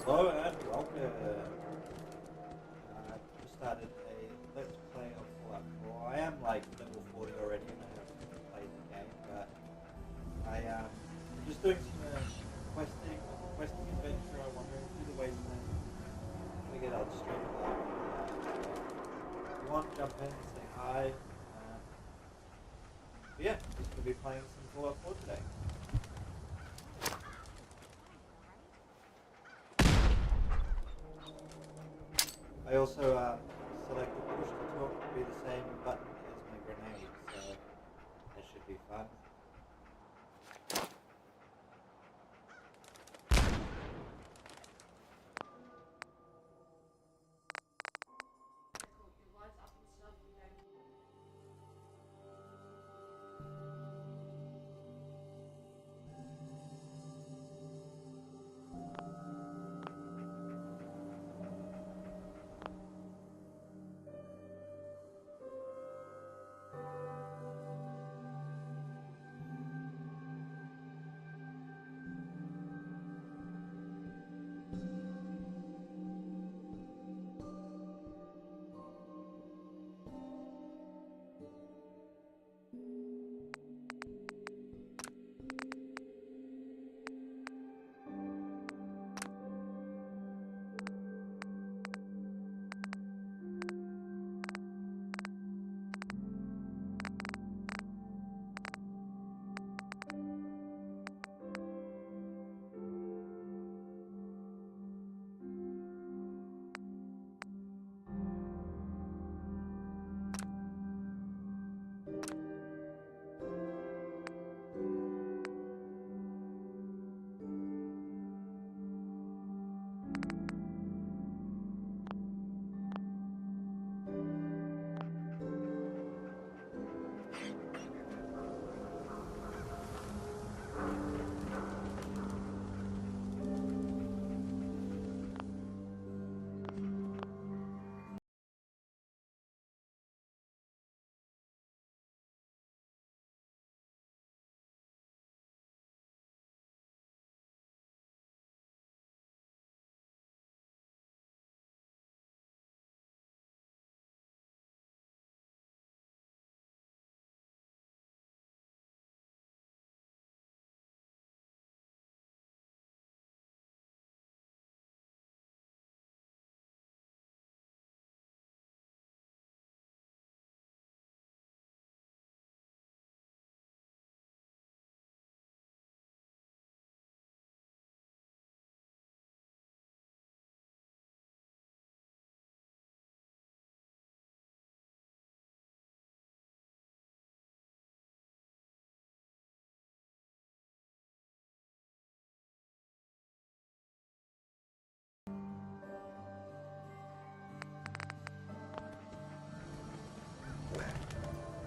Hello and welcome. Just started a Let's Play of Fallout 4. I am like level 40 already and I haven't played the game, but I'm just doing some questing adventure. I'm wandering through the wasteland. Figured I'd stream it live. If you want, jump in and say hi. But yeah, just going to be playing some Fallout 4 today. I also selected push to talk to be the same button as my grenade, so that should be fun.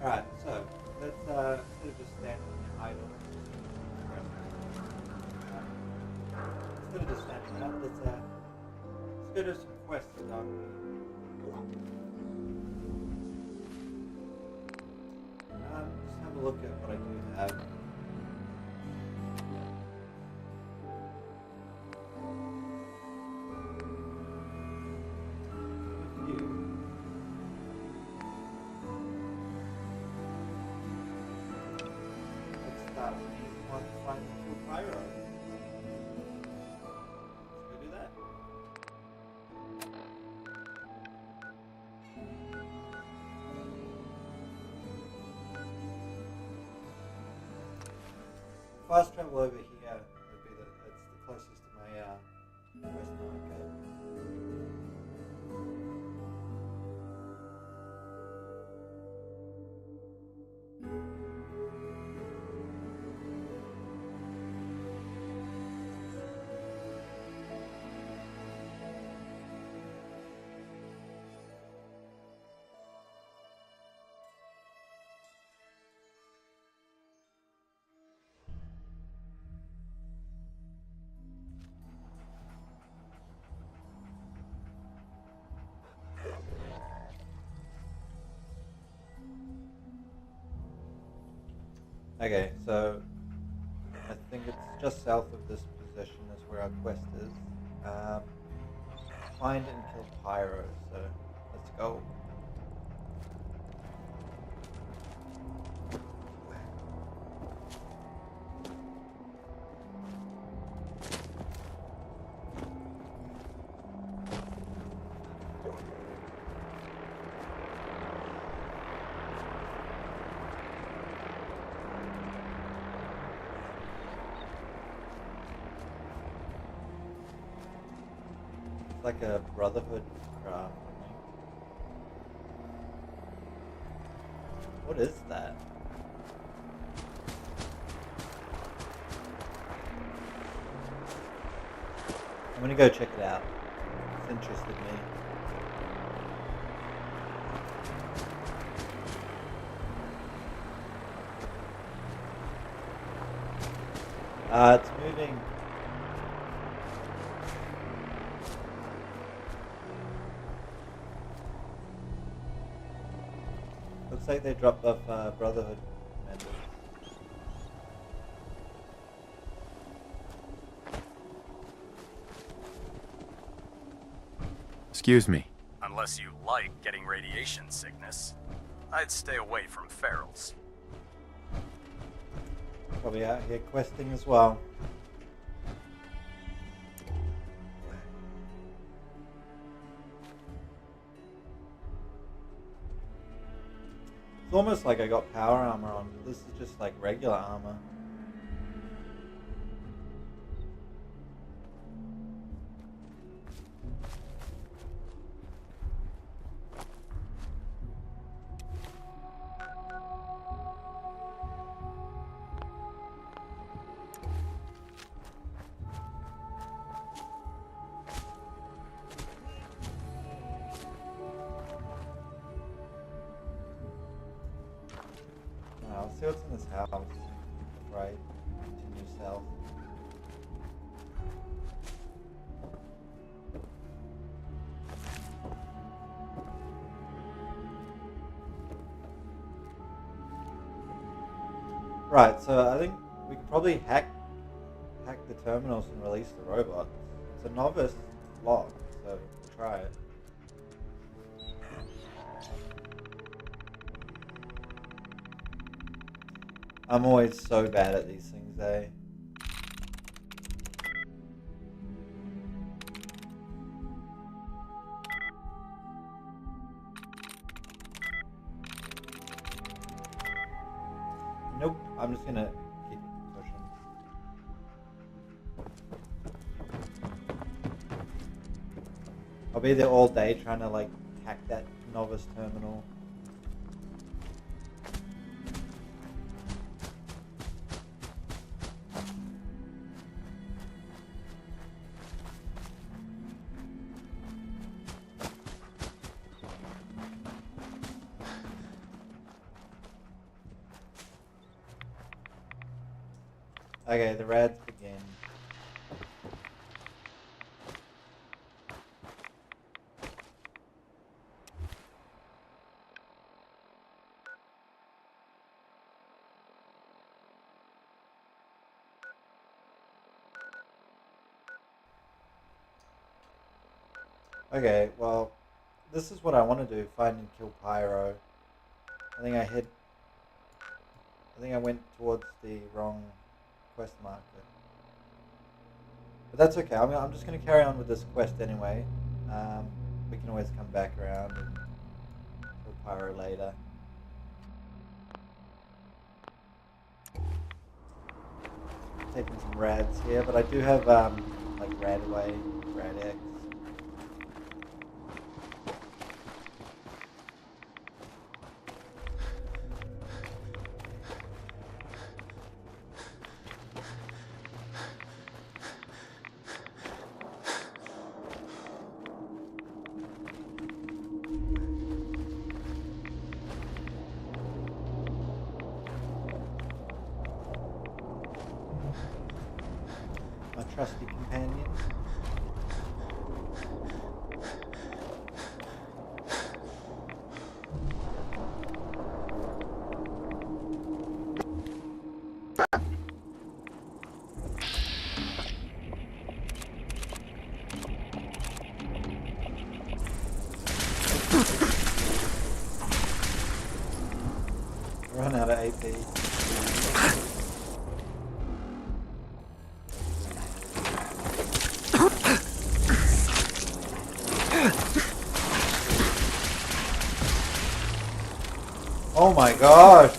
Alright, so let's instead of just standing idle, instead of just standing up, let's go do some quests, dog. Just have a look at what I do have. Find the full pyro. Let's go do that. Fast travel over here would be that's the closest to my quest marker. Okay, so I think it's just south of this position is where our quest is. Um, find and kill Pyro, so let's go. It's like a Brotherhood craft, I think. What is that? I'm gonna go check it out. It's interested me. It's moving. Looks like they dropped off Brotherhood members. Excuse me. Unless you like getting radiation sickness, I'd stay away from ferals. Probably out here questing as well. It's almost like I got power armor on, but this is just like regular armor. I'll see what's in this house before I continue south. Right, so I think we could probably hack the terminals and release the robots. It's a novice lock, so we'll try it. I'm always so bad at these things, eh? Nope, I'm just gonna keep pushing. I'll be there all day trying to like hack that novice terminal. Okay, the raids begin. Okay, well, this is what I want to do, find and kill Pyro. I think I went towards the wrong quest marker. But that's okay, I'm just going to carry on with this quest anyway. We can always come back around and kill Pyro later. Taking some rads here, but I do have like Radaway, Rad-X. My trusty companion. AP. Oh my gosh!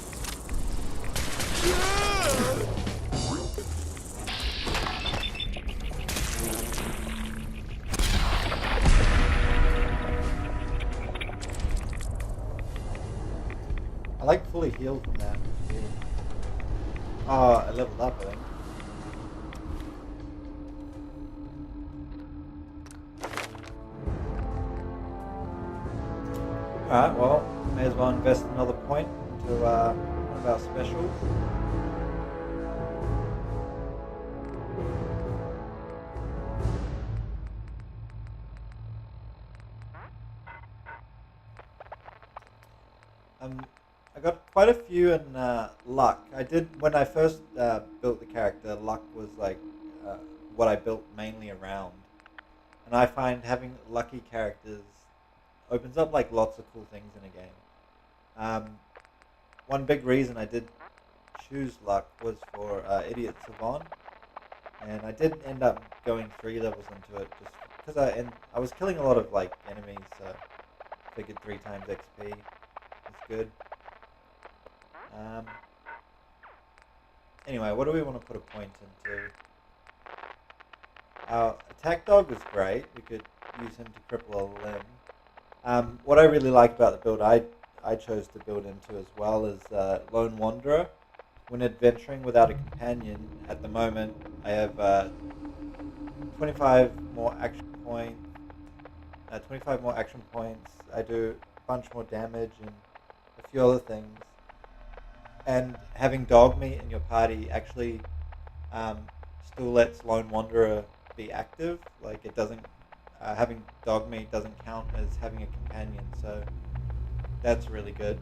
I like fully healed from that. Oh, I leveled up, I think. Alright, well, may as well invest another point into one of our specials. I got quite a few in luck. I did, when I first built the character, luck was like what I built mainly around. And I find having lucky characters opens up like lots of cool things in a game. One big reason I did choose luck was for Idiot Savant, and I did end up going 3 levels into it just because I was killing a lot of like enemies, so I figured 3 times XP is good. Anyway, what do we want to put a point into? Our attack dog is great. We could use him to cripple a limb. What I really like about the build I chose to build into as well is Lone Wanderer. When adventuring without a companion, at the moment I have 25 more action points. 25 more action points. I do a bunch more damage and a few other things. And having dog meat in your party actually still lets Lone Wanderer be active. Like it doesn't, having dog meat doesn't count as having a companion, so that's really good.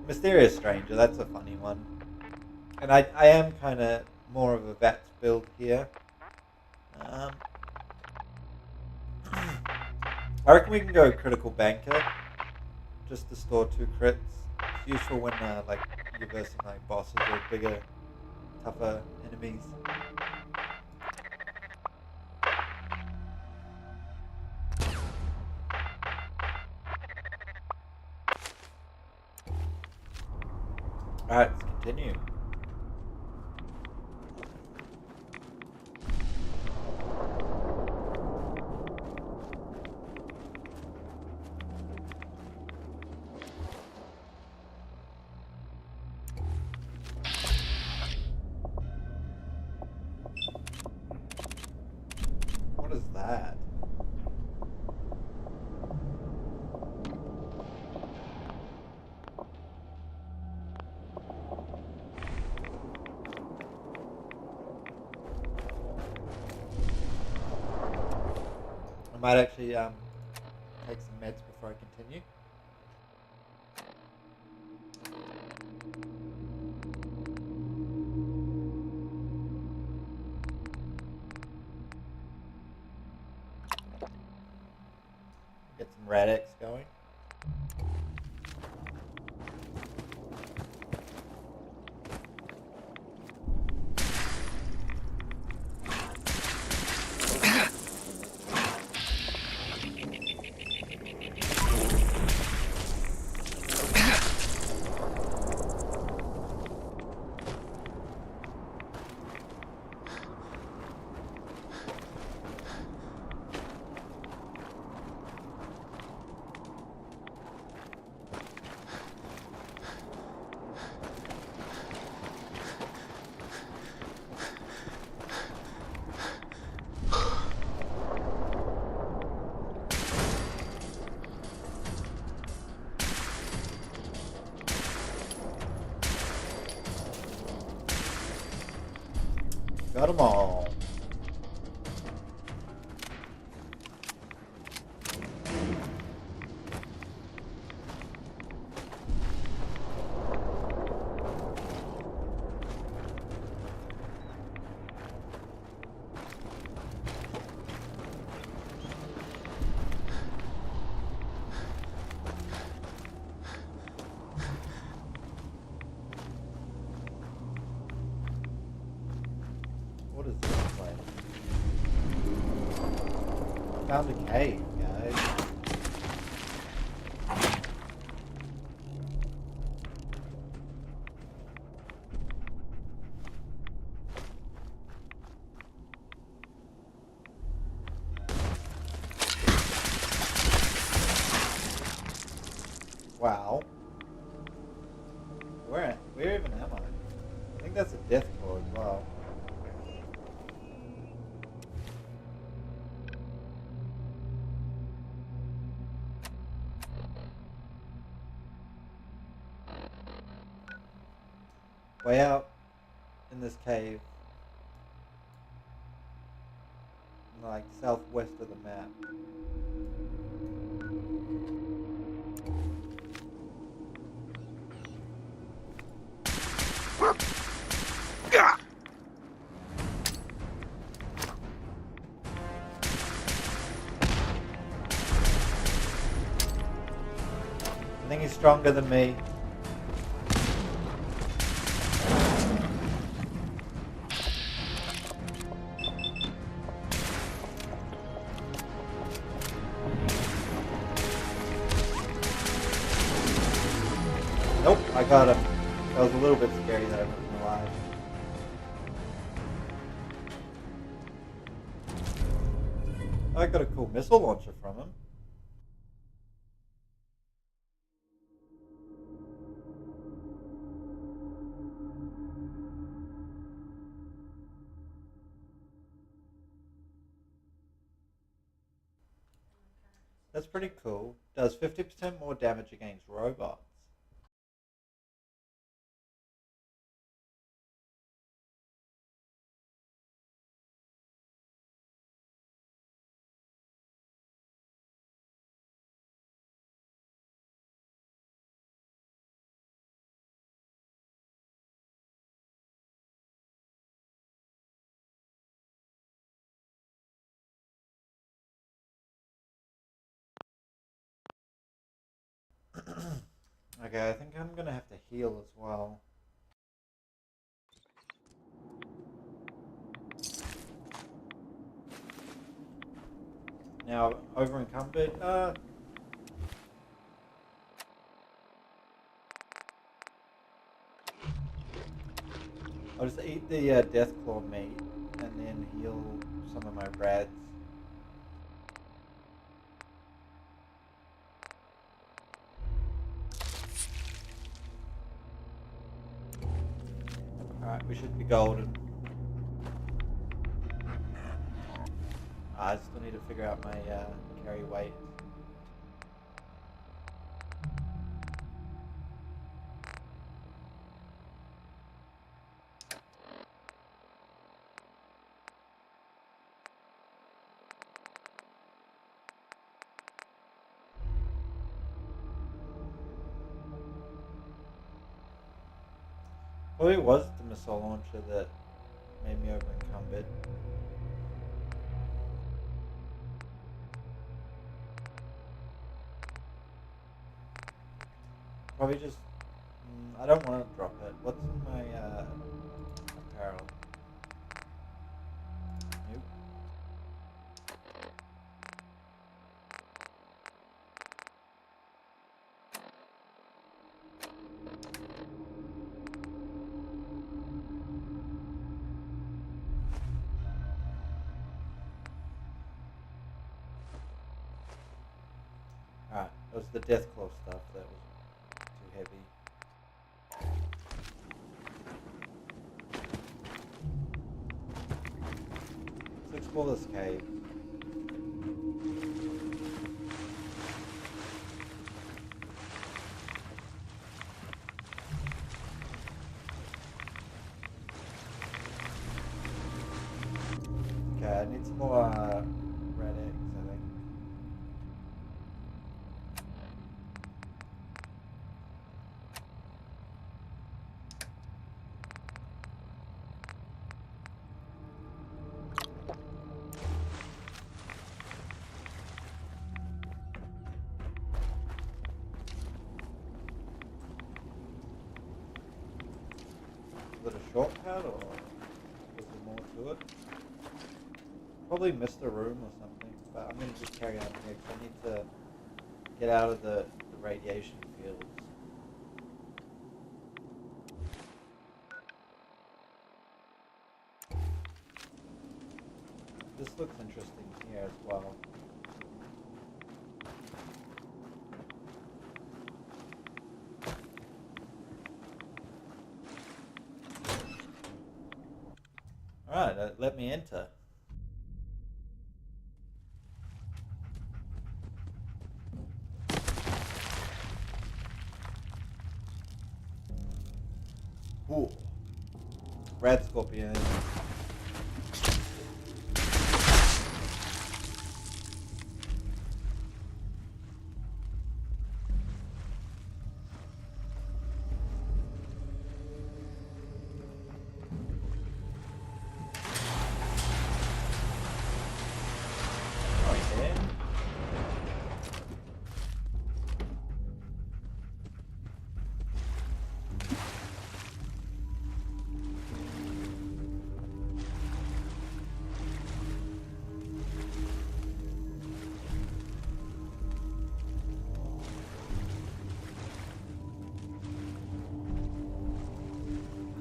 Mysterious Stranger, that's a funny one. And I am kind of more of a VATS build here. I reckon we can go Critical Banker, just to store 2 crits. It's useful when like you're versing like bosses or bigger, tougher enemies. Alright, let's continue. What is that? I might actually take some meds before I continue. Get some Radix going. Got them all. Found a cave, guys. Wow. Where even am I? I think that's a death claw as well. Way out in this cave, like southwest of the map. I think he's stronger than me. Nope, I got him. That was a little bit scary that I wasn't alive. I got a cool missile launcher from him. That's pretty cool. Does 50% more damage against robots. Okay, I think I'm gonna have to heal as well. Now, over encumbered. I'll just eat the Deathclaw meat and then heal some of my rads. Alright, we should be golden. I still need to figure out my carry weight. Probably it was the missile launcher that made me over encumbered. Probably just... I don't want to drop it. What's in my apparel? Nope. Alright, that was the Deathclaw stuff that was too heavy. Let's explore this cave. Okay, I need some more red eggs, I think. Is it a shortcut or is there more to it? Probably missed a room or something, but I'm going to just carry on here because I need to get out of the radiation fields. This looks interesting here as well. Alright, let me enter. Ooh. Red scorpion.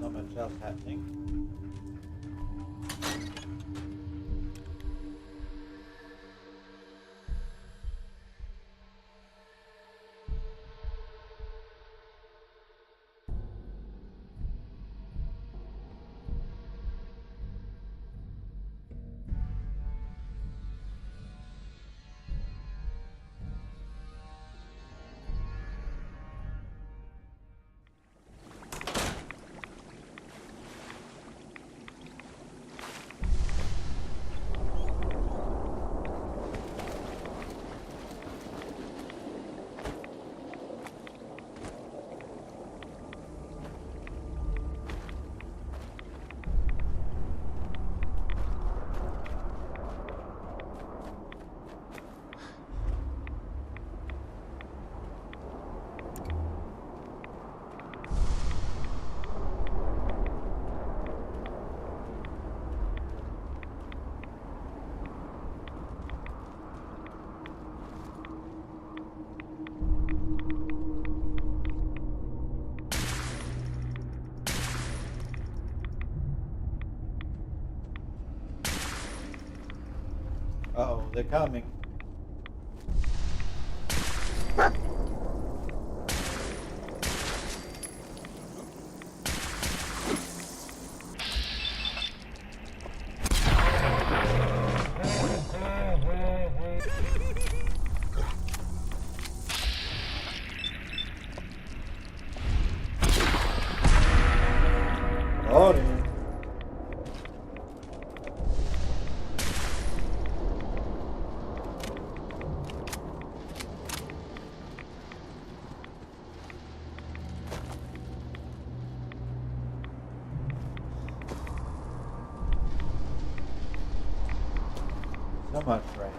Not much else happening. Uh-oh, they're coming. Oh, dear. So much rain.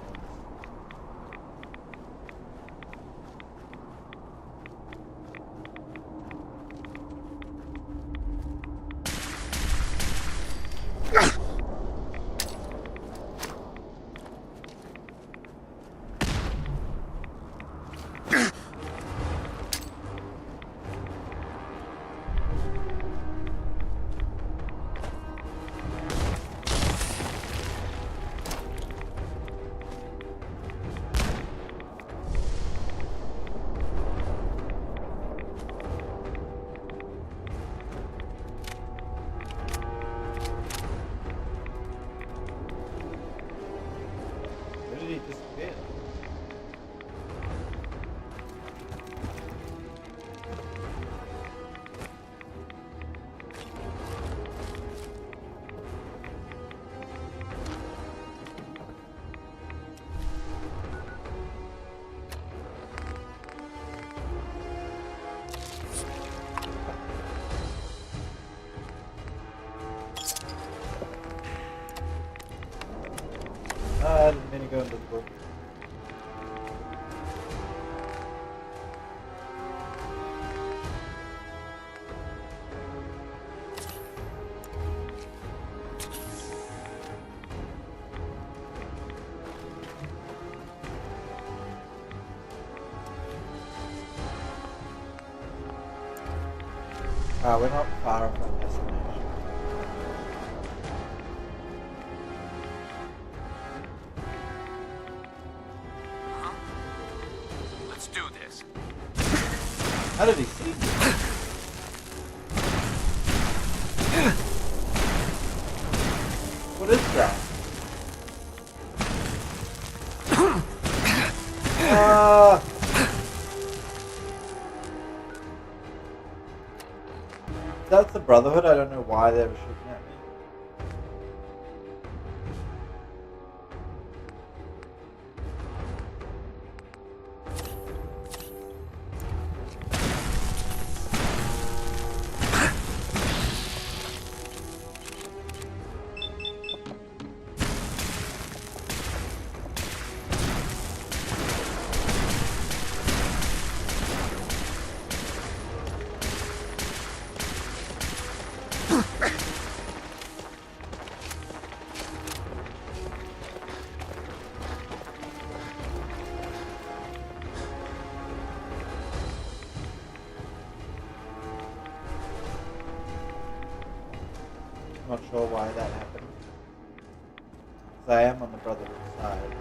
Where did he disappear? I didn't mean to go into the book. We're not far off our destination. Huh? Let's do this. How did he see me? What is that? That's the Brotherhood. I don't know why they were shooting at me. Not sure why that happened. Because I am on the Brotherhood side.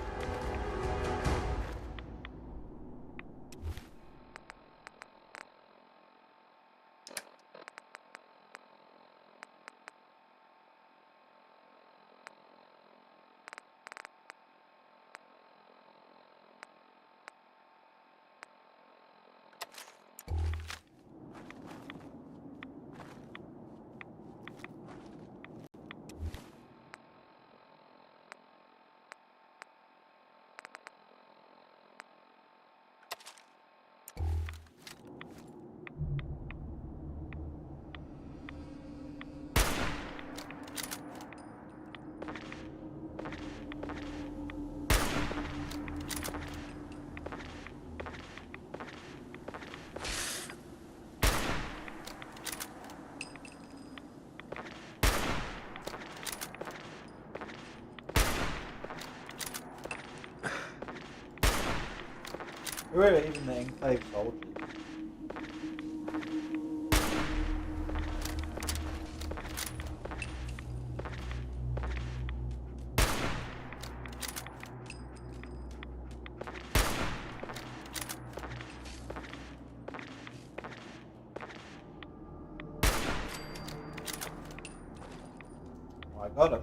Who are even the Enclave soldiers? Oh, I got him.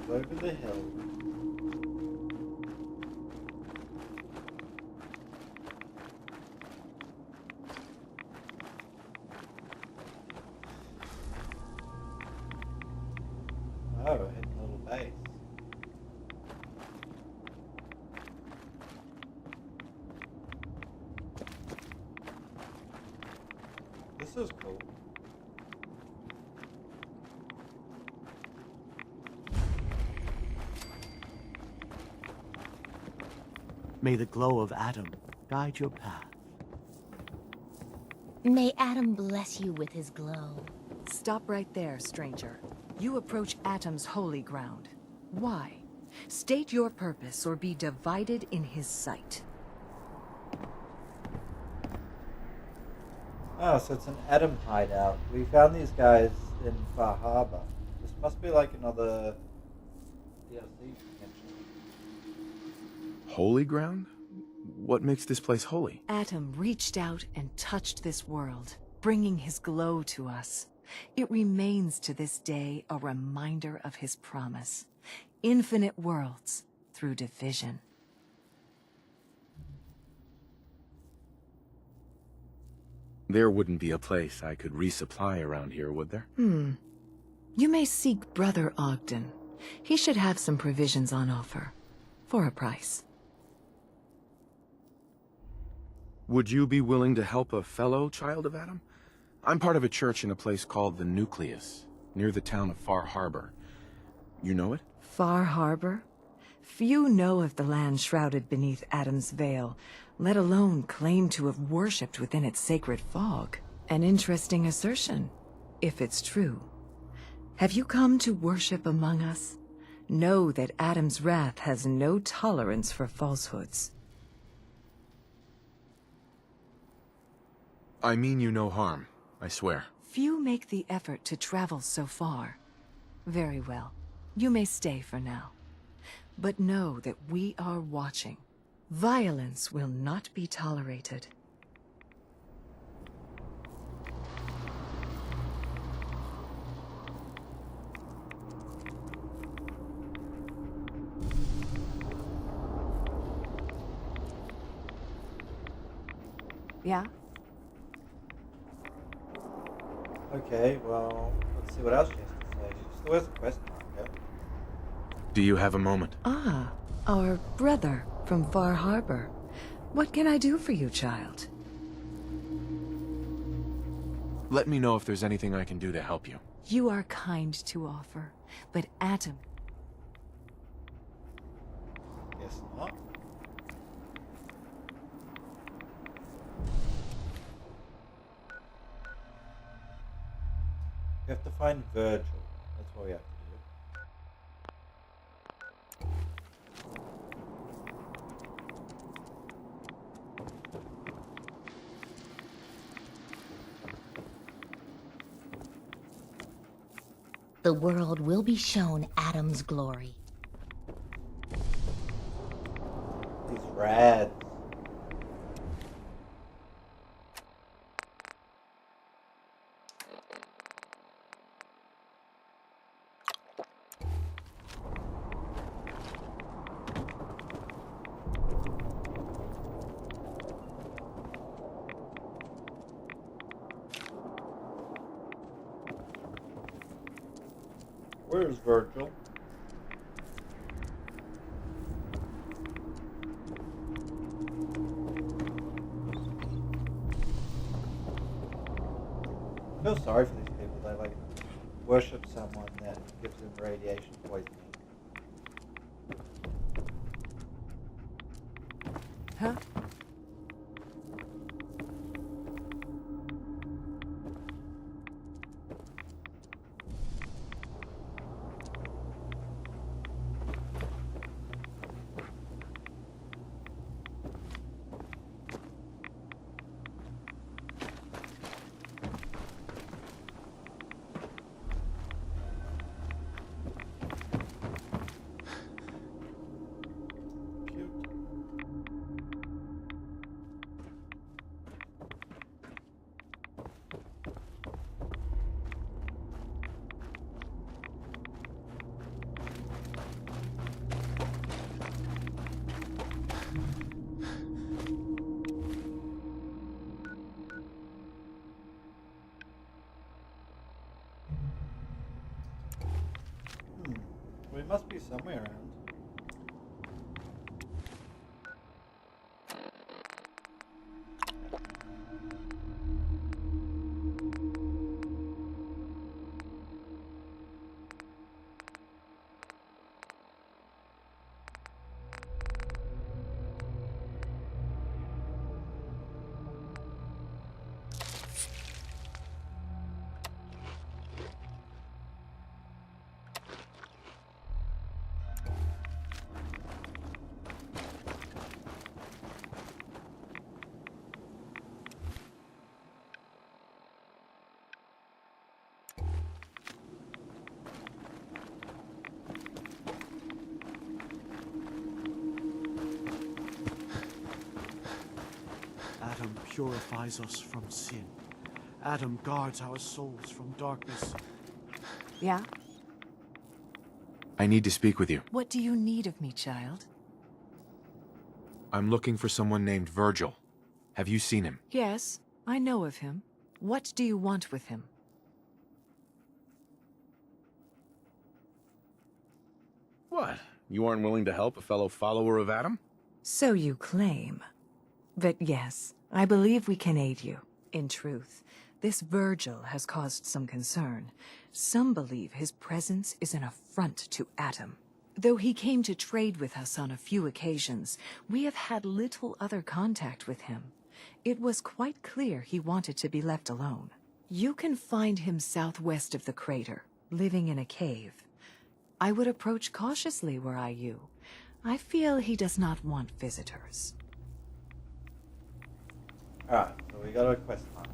What is over the hill? Oh, hidden little base. This is cool. May the glow of Adam guide your path. May Adam bless you with his glow. Stop right there, stranger. You approach Atom's holy ground. Why? State your purpose or be divided in his sight. Oh, so it's an Adam hideout. We found these guys in Far Harbor. This must be like another DLC. Holy ground? What makes this place holy? Atom reached out and touched this world, bringing his glow to us. It remains to this day a reminder of his promise. Infinite worlds through division. There wouldn't be a place I could resupply around here, would there? You may seek Brother Ogden. He should have some provisions on offer. For a price. Would you be willing to help a fellow child of Adam? I'm part of a church in a place called the Nucleus, near the town of Far Harbor. You know it? Far Harbor? Few know of the land shrouded beneath Adam's veil, let alone claim to have worshipped within its sacred fog. An interesting assertion, if it's true. Have you come to worship among us? Know that Adam's wrath has no tolerance for falsehoods. I mean you no harm, I swear. Few make the effort to travel so far. Very well. You may stay for now. But know that we are watching. Violence will not be tolerated. Yeah? Okay, well, let's see what else she has to say. She still has a question mark, Do you have a moment? Ah, our brother from Far Harbor. What can I do for you, child? Let me know if there's anything I can do to help you. You are kind to offer, but Atom... Guess not. We have to find Virgil. That's what we have to do. The world will be shown Adam's glory. These rads. Where's Virgil? I feel sorry for these people. They like worship someone that gives them radiation poisoning. Huh? Well, he must be somewhere around. purifies us from sin. Adam guards our souls from darkness. Yeah? I need to speak with you. What do you need of me, child? I'm looking for someone named Virgil. Have you seen him? Yes, I know of him. What do you want with him? What? You aren't willing to help a fellow follower of Adam? So you claim. But yes, I believe we can aid you. In truth, this Virgil has caused some concern. Some believe his presence is an affront to Adam. Though he came to trade with us on a few occasions, we have had little other contact with him. It was quite clear he wanted to be left alone. You can find him southwest of the crater, living in a cave. I would approach cautiously were I you. I feel he does not want visitors. Alright, so we got a quest line.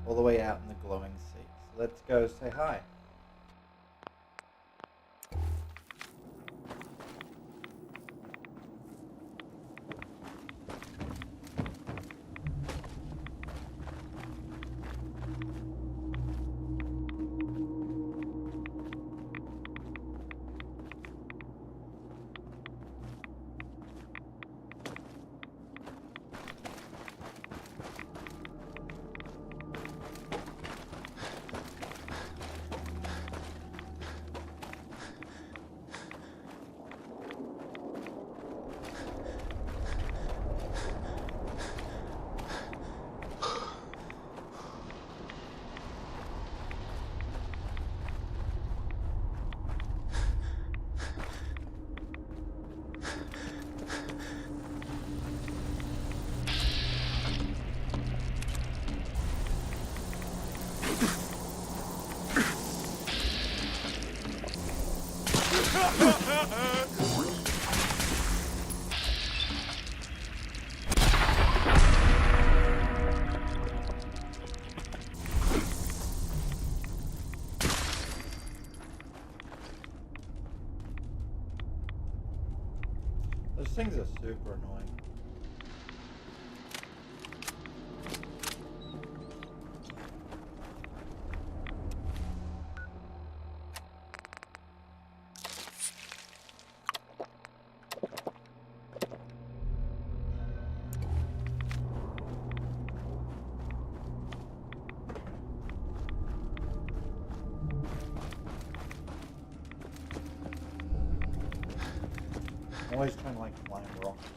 All the way out in the glowing sea. So let's go say hi. Those things are super annoying. I'm always trying to like climb rocks.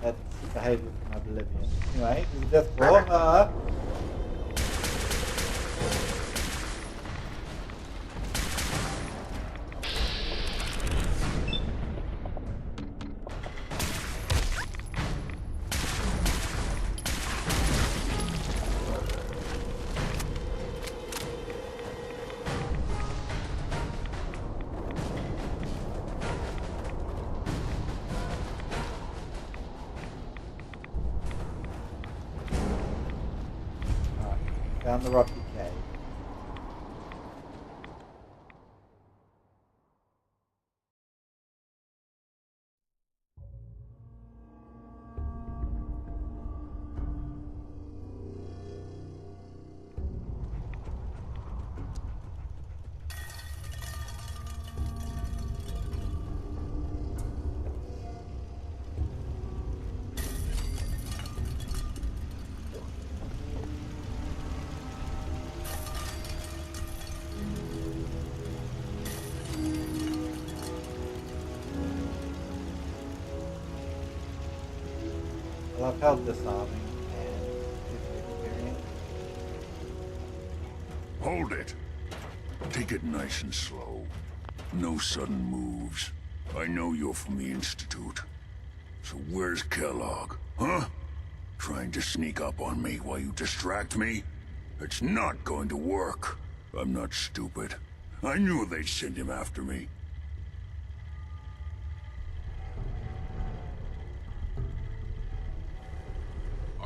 That's behavior from Oblivion. Anyway, there's a death claw. Down the rocky cave. I love how disarming and experience. Hold it. Take it nice and slow. No sudden moves. I know you're from the Institute. So where's Kellogg, huh? Trying to sneak up on me while you distract me? It's not going to work. I'm not stupid. I knew they'd send him after me.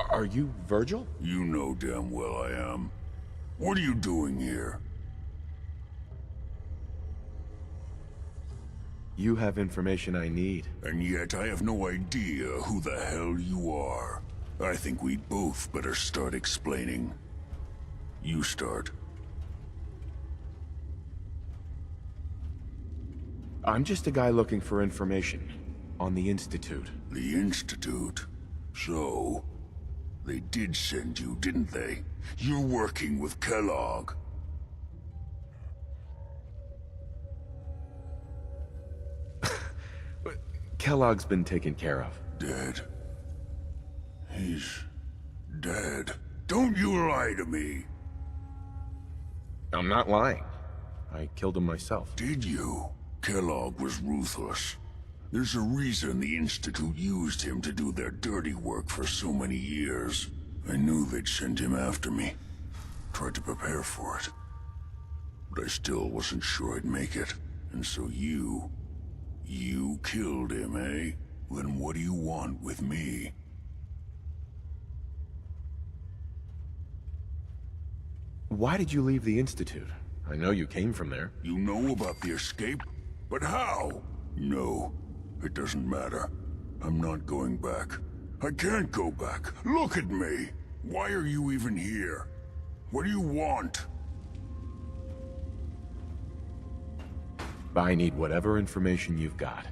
Are you Virgil? You know damn well I am. What are you doing here? You have information I need. And yet I have no idea who the hell you are. I think we both better start explaining. You start. I'm just a guy looking for information on the Institute. The Institute? So, they did send you, didn't they? You're working with Kellogg. Kellogg's been taken care of. Dead. He's dead. Don't you lie to me! I'm not lying. I killed him myself. Did you? Kellogg was ruthless. There's a reason the Institute used him to do their dirty work for so many years. I knew they'd send him after me. Tried to prepare for it. But I still wasn't sure I'd make it. And so you killed him, eh? Then what do you want with me? Why did you leave the Institute? I know you came from there. You know about the escape? But how? No, it doesn't matter. I'm not going back. I can't go back. Look at me! Why are you even here? What do you want? I need whatever information you've got.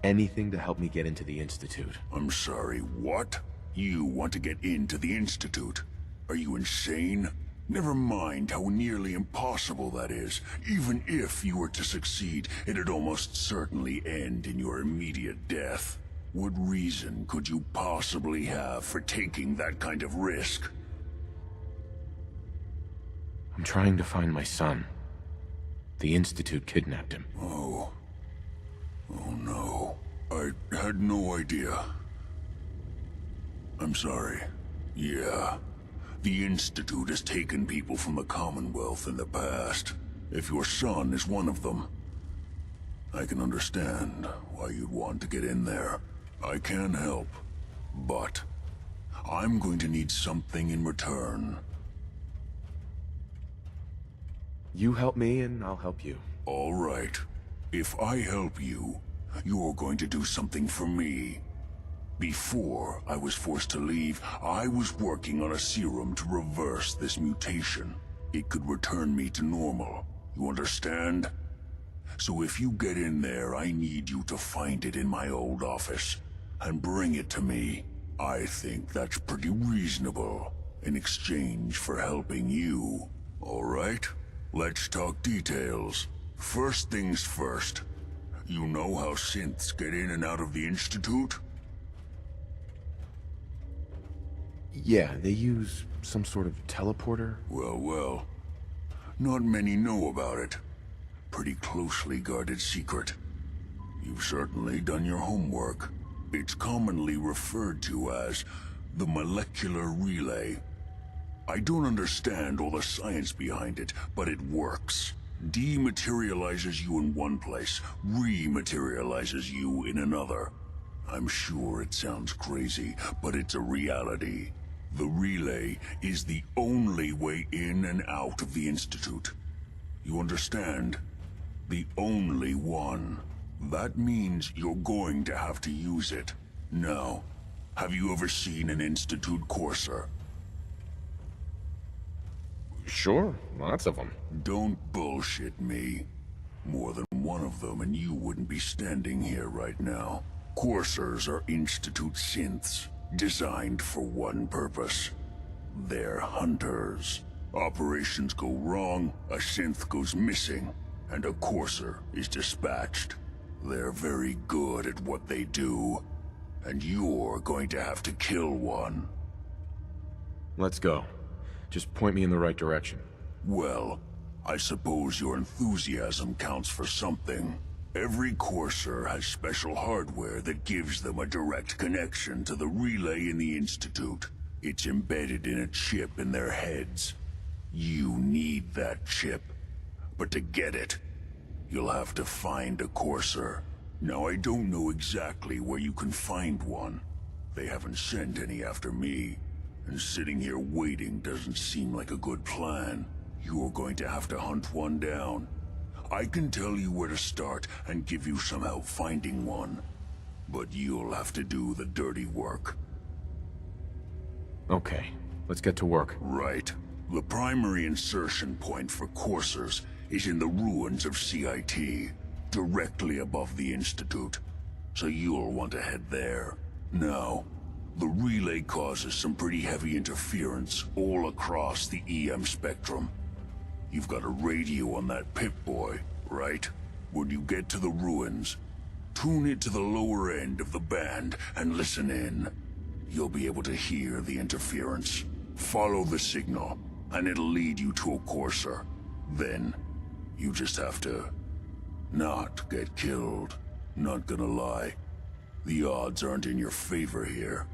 Anything to help me get into the Institute. I'm sorry, what? You want to get into the Institute? Are you insane? Never mind how nearly impossible that is. Even if you were to succeed, it'd almost certainly end in your immediate death. What reason could you possibly have for taking that kind of risk? I'm trying to find my son. The Institute kidnapped him. Oh no. I had no idea. I'm sorry. Yeah. The Institute has taken people from the Commonwealth in the past. If your son is one of them, I can understand why you'd want to get in there. I can help, but I'm going to need something in return. You help me and I'll help you. All right. If I help you, you're going to do something for me. Before I was forced to leave, I was working on a serum to reverse this mutation. It could return me to normal. You understand? So if you get in there, I need you to find it in my old office and bring it to me. I think that's pretty reasonable in exchange for helping you. All right? Let's talk details. First things first. You know how synths get in and out of the Institute? Yeah, they use some sort of teleporter. Well. Not many know about it. Pretty closely guarded secret. You've certainly done your homework. It's commonly referred to as the molecular relay. I don't understand all the science behind it, but it works. Dematerializes you in one place, rematerializes you in another. I'm sure it sounds crazy, but it's a reality. The relay is the only way in and out of the Institute. You understand? The only one. That means you're going to have to use it. Now, have you ever seen an Institute courser? Sure, lots of them. Don't bullshit me. More than one of them and you wouldn't be standing here right now. Coursers are Institute synths, designed for one purpose. They're hunters. Operations go wrong, a synth goes missing, and a courser is dispatched. They're very good at what they do, and you're going to have to kill one. Let's go. Just point me in the right direction. Well, I suppose your enthusiasm counts for something. Every courser has special hardware that gives them a direct connection to the relay in the Institute. It's embedded in a chip in their heads. You need that chip. But to get it, you'll have to find a courser. Now, I don't know exactly where you can find one. They haven't sent any after me. And sitting here waiting doesn't seem like a good plan. You're going to have to hunt one down. I can tell you where to start and give you some help finding one. But you'll have to do the dirty work. Okay, let's get to work. Right. The primary insertion point for coursers is in the ruins of CIT, directly above the Institute. So you'll want to head there. Now, the relay causes some pretty heavy interference all across the EM spectrum. You've got a radio on that Pip-Boy, right? When you get to the ruins, tune it to the lower end of the band and listen in. You'll be able to hear the interference. Follow the signal, and it'll lead you to a courser. Then, you just have to not get killed. Not gonna lie, the odds aren't in your favor here.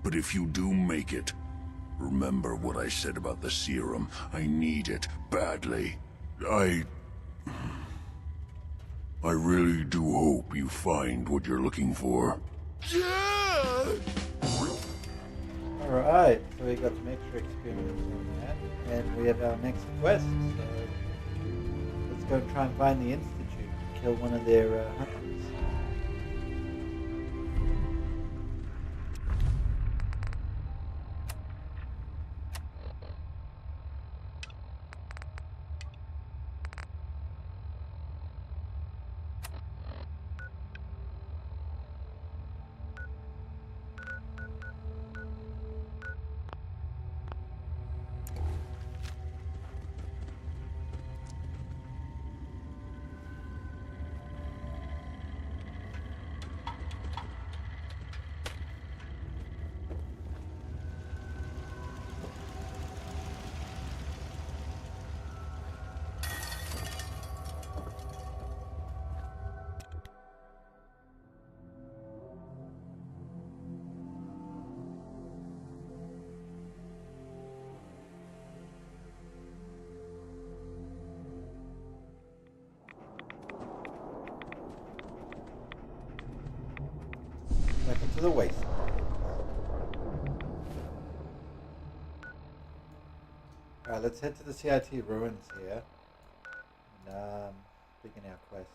But if you do make it, remember what I said about the serum. I need it badly. I really do hope you find what you're looking for. Yeah! Alright, so we got some extra experience on that, and we have our next quest, so let's go try and find the Institute and kill one of their hunters. Welcome to the wasteland. Alright, let's head to the CIT ruins here and begin our quests.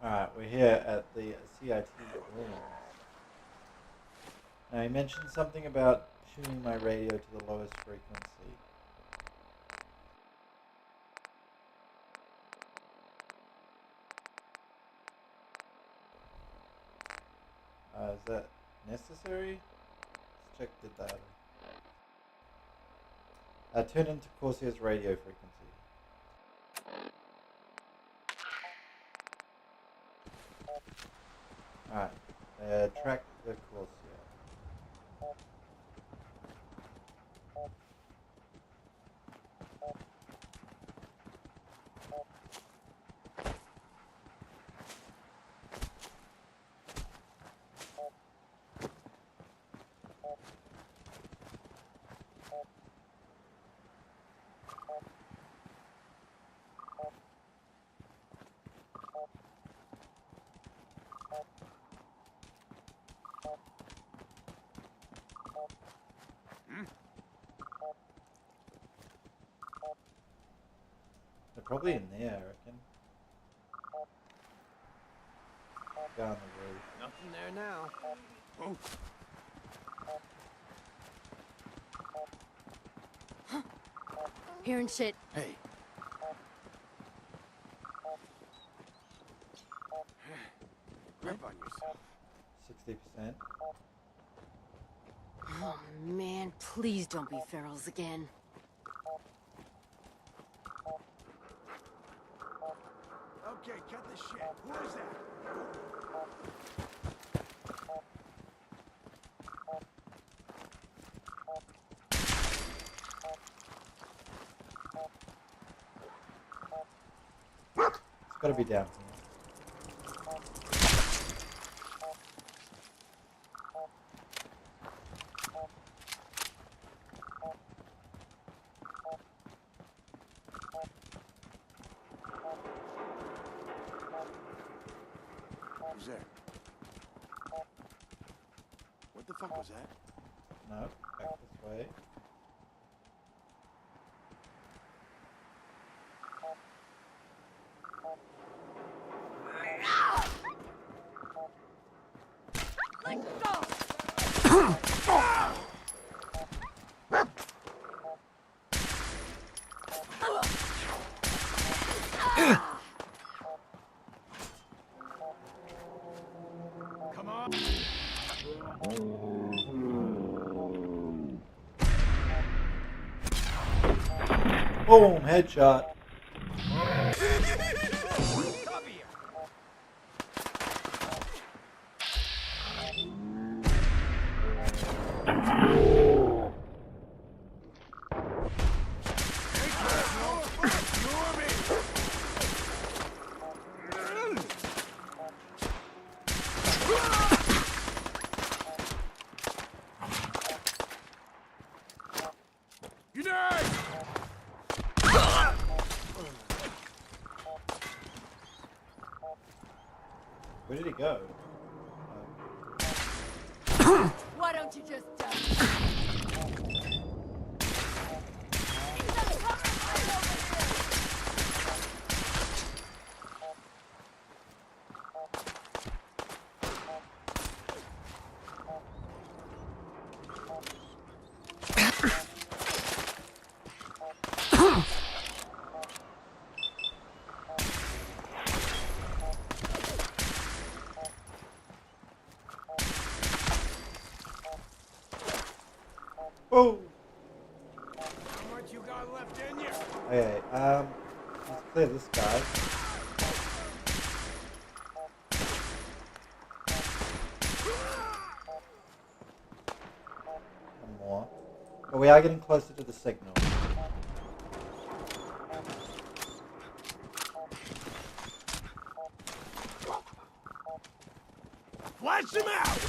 Alright, we're here at the CIT ruins. Now, you mentioned something about tuning my radio to the lowest frequency. Is that necessary? Let's check the data. Tune into Corsair's radio frequency. Alright, track the Corsair. They're probably in there, I reckon. Down the roof. Nothing there now. Oh. Hearing shit. Hey. grip on yourself. 60%. Oh man, please don't be ferals again. Okay, cut the shit. Who is that? It's gotta be down here. Who's there? What the fuck was that? No, back this way. Come on! Boom, headshot. Where did he go? Why don't you just die? Oh! How much you got left in you? Okay, let's clear this guy. One more. But we are getting closer to the signal. Flash him out!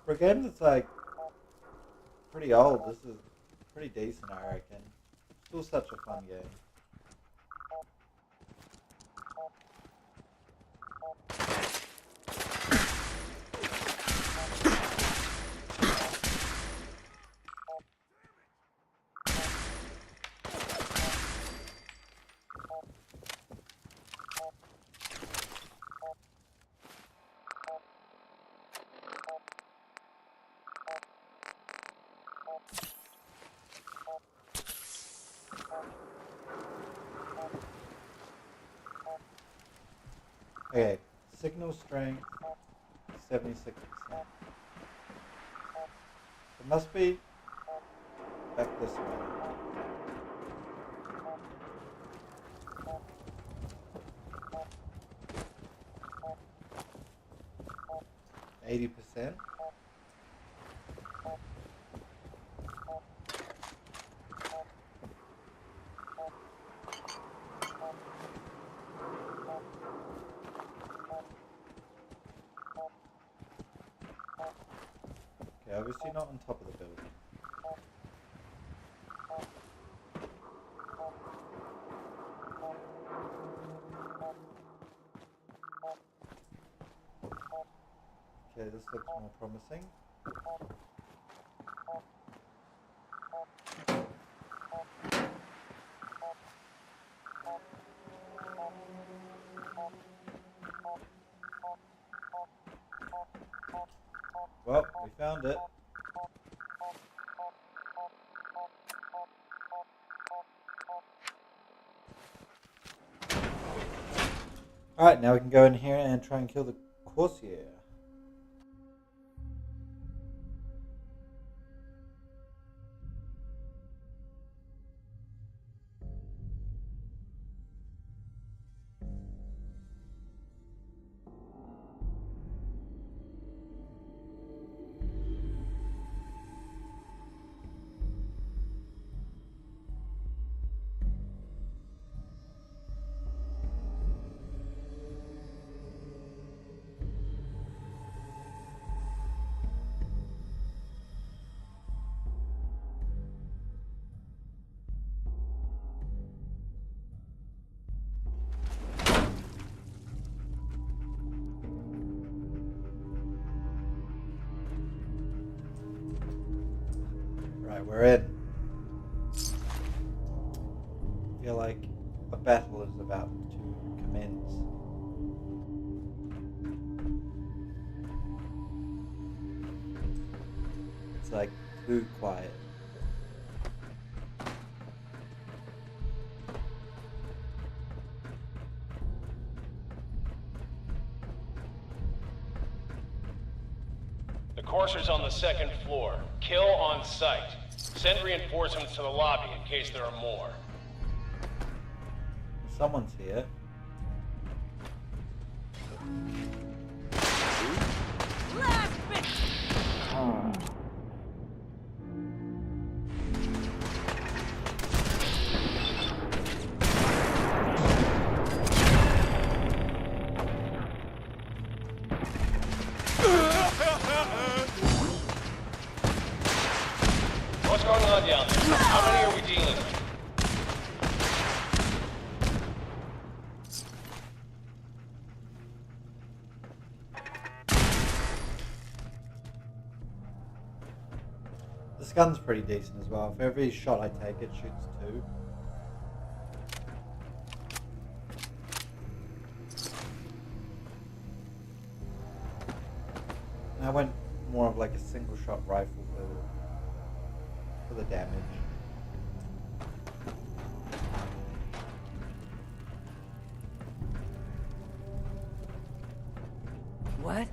For a game that's like pretty old, this is pretty decent, I reckon. Still such a fun game. Okay, signal strength 76%. It must be back this way. %. Okay, obviously not on top of the building. Okay, this looks more promising. Well, we found it. Alright, now we can go in here and try and kill the Corsair. Right, we're in. I feel like a battle is about to commence. It's like too quiet. The Courser's on the second floor. Kill on sight. Send reinforcements to the lobby in case there are more. Someone's here. What's going on down there? How many are we dealing with? This gun's pretty decent as well. For every shot I take, it shoots 2. And I went more of like a single shot rifle for the damage. What?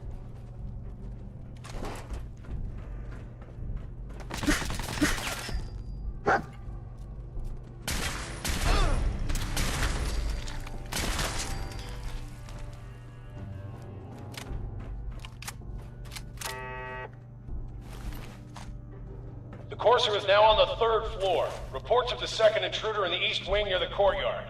The Courser is now on the 3rd floor. Reports of the second intruder in the east wing near the courtyard.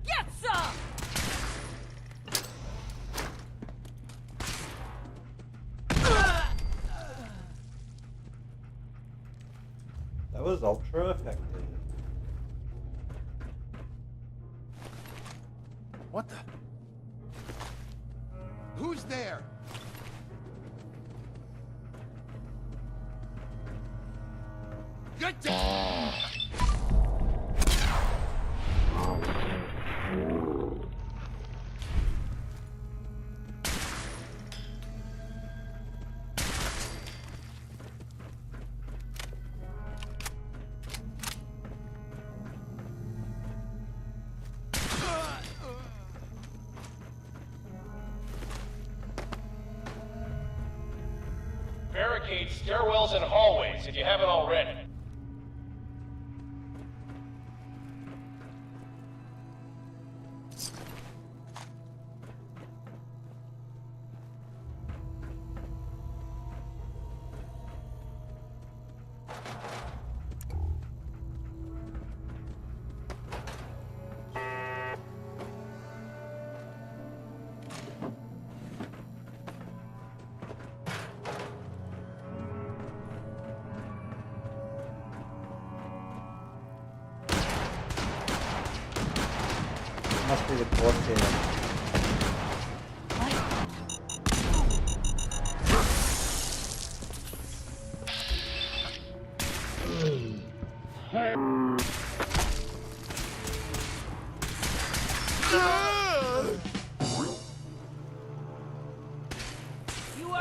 Get some! That was ultra effective. What the? Who's there? Get down! Barricade stairwells and hallways if you haven't already. Must be the Corsair.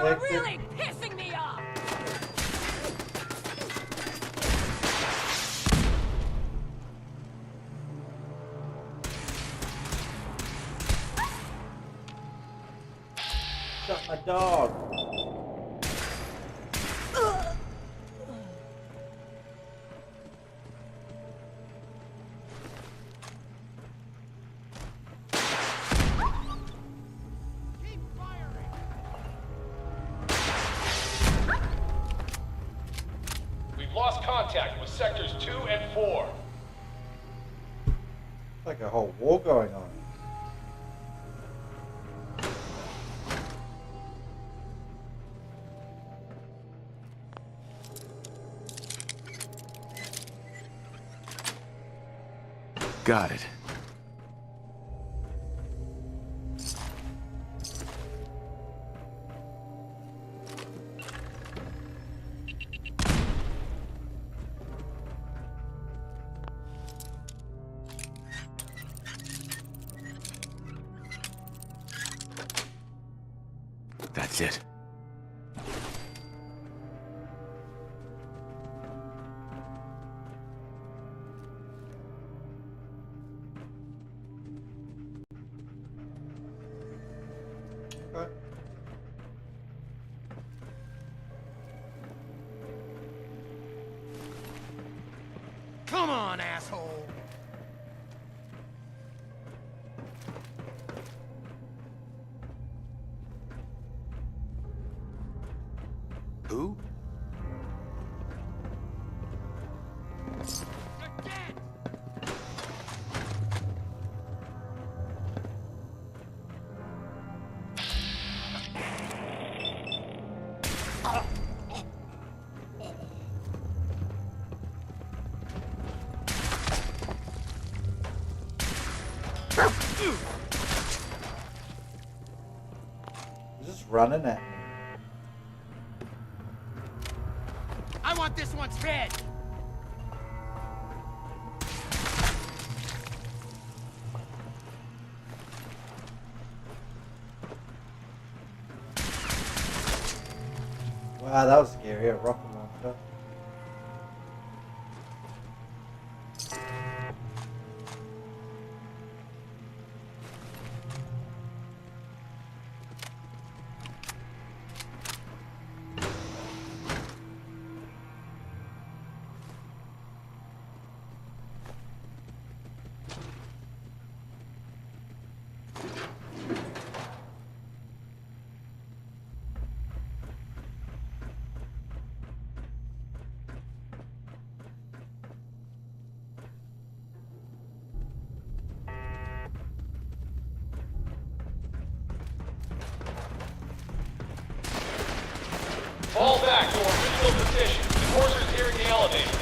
are really pissing me off! Shut my dog. We've lost contact with sectors 2 and 4. It's like a whole war going on. Got it. That's it. Okay. Come on, asshole! Who? He's just running at me. I want this one's head! Wow, that was scary. A rocket launcher. Fall back to original position. The Courser's nearing the elevator.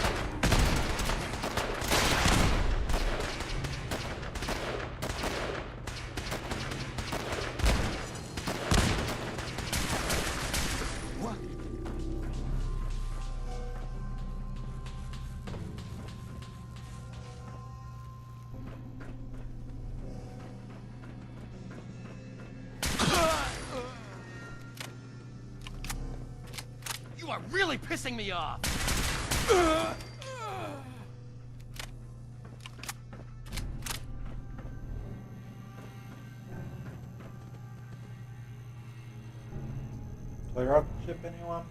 You are really pissing me off! Clear out the ship, anyone?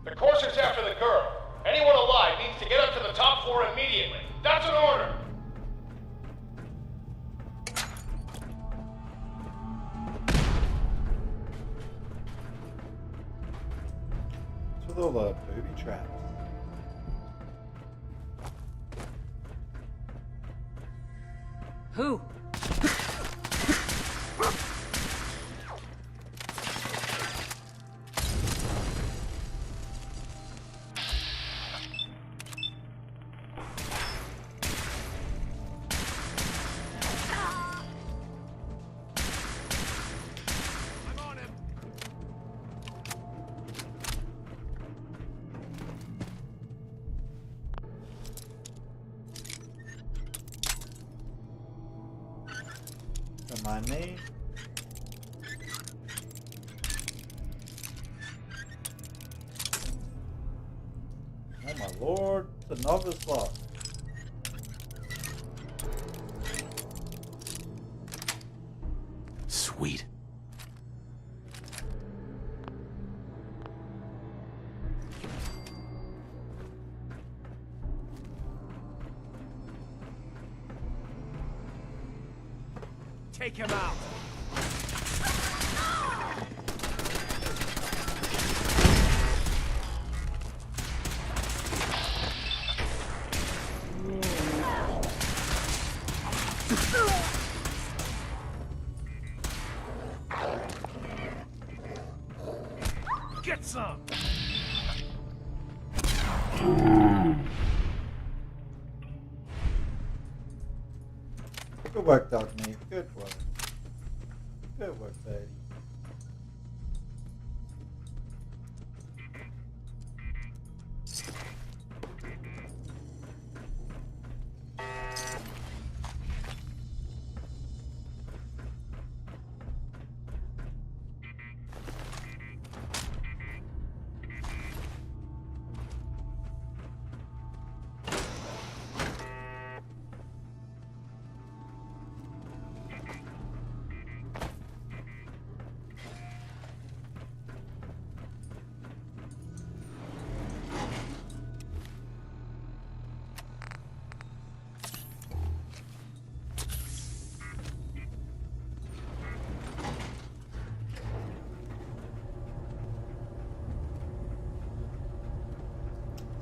The Courser's after the girl. Anyone alive needs to get up to the top floor immediately. That's an order! What's with all the booby traps? Who? find me. Oh my lord, it's another slot. Sweet. Take him out. Get some. Good work, Dogmeat. Good work. Good work, baby.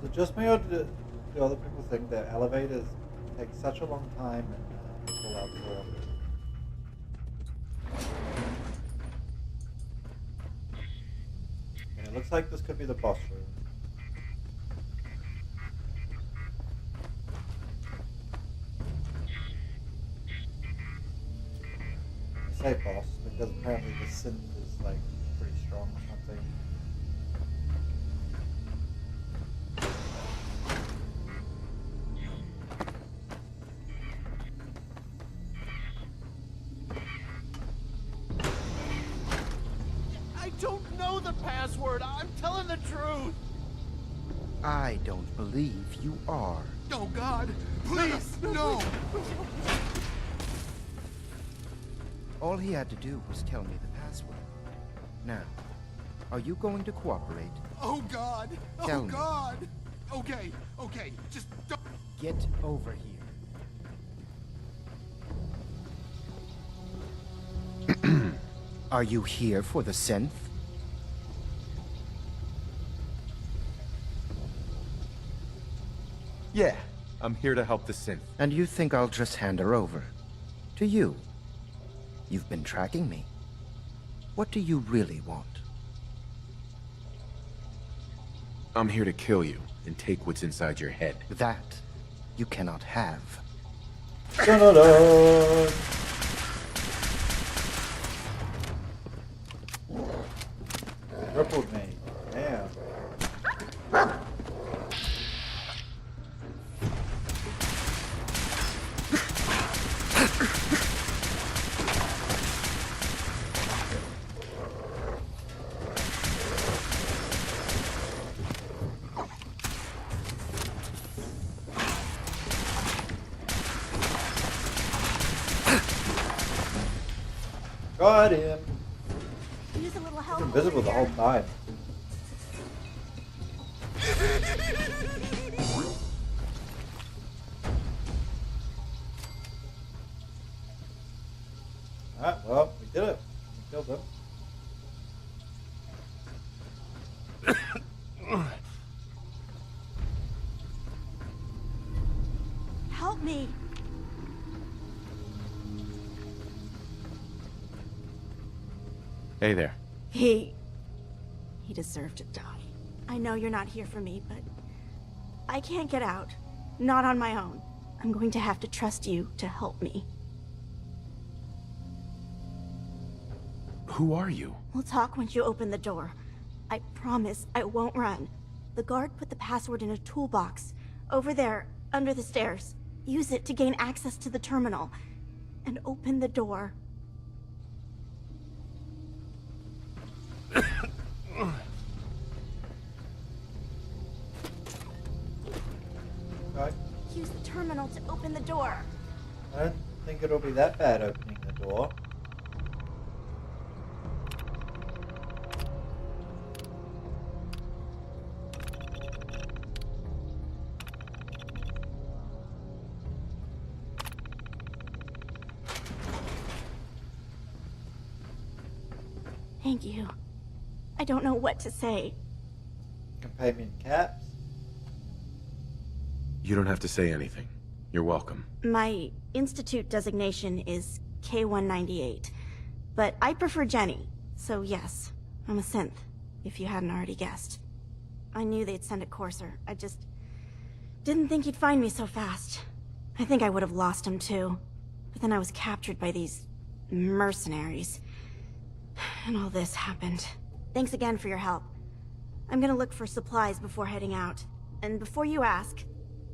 Is it just me, or do other people think that elevators take such a long time and pull out forever? Okay, it looks like this could be the boss room. I say boss because apparently the synth is like pretty strong or something. I don't know the password. I'm telling the truth. I don't believe you are. Oh, God. Please, no. All he had to do was tell me the password. Now, are you going to cooperate? Oh, God. Tell Oh, me. God. Okay, okay. Just don't. Get over here. Are you here for the synth? Yeah, I'm here to help the synth. And you think I'll just hand her over? To you? You've been tracking me. What do you really want? I'm here to kill you and take what's inside your head. That you cannot have. Dun-dun-dun. Crippled me. Damn. Got him. Use a little help. Invisible the whole time. Alright, well, we did it. We killed them. Help me. Hey there. He deserved to die. I know you're not here for me, but I can't get out. Not on my own. I'm going to have to trust you to help me. Who are you? We'll talk once you open the door. I promise I won't run. The guard put the password in a toolbox. Over there, under the stairs. Use it to gain access to the terminal. And open the door. Okay. Use the terminal to open the door. I don't think it'll be that bad opening the door. Thank you. I don't know what to say. Can pay me in caps. You don't have to say anything. You're welcome. My institute designation is K-198, but I prefer Jenny, so yes, I'm a synth, if you hadn't already guessed. I knew they'd send a courser. I just didn't think he'd find me so fast. I think I would have lost him too, but then I was captured by these mercenaries. And all this happened. Thanks again for your help. I'm gonna look for supplies before heading out. And before you ask,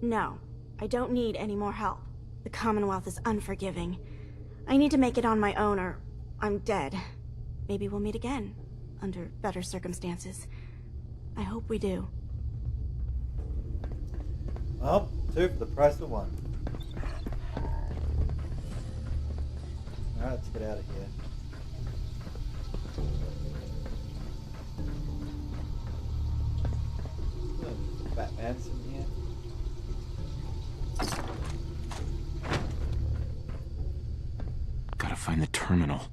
no, I don't need any more help. The Commonwealth is unforgiving. I need to make it on my own or I'm dead. Maybe we'll meet again, under better circumstances. I hope we do. Well, 2 for the price of 1. Alright, let's get out of here. Batman's in here. Gotta find the terminal.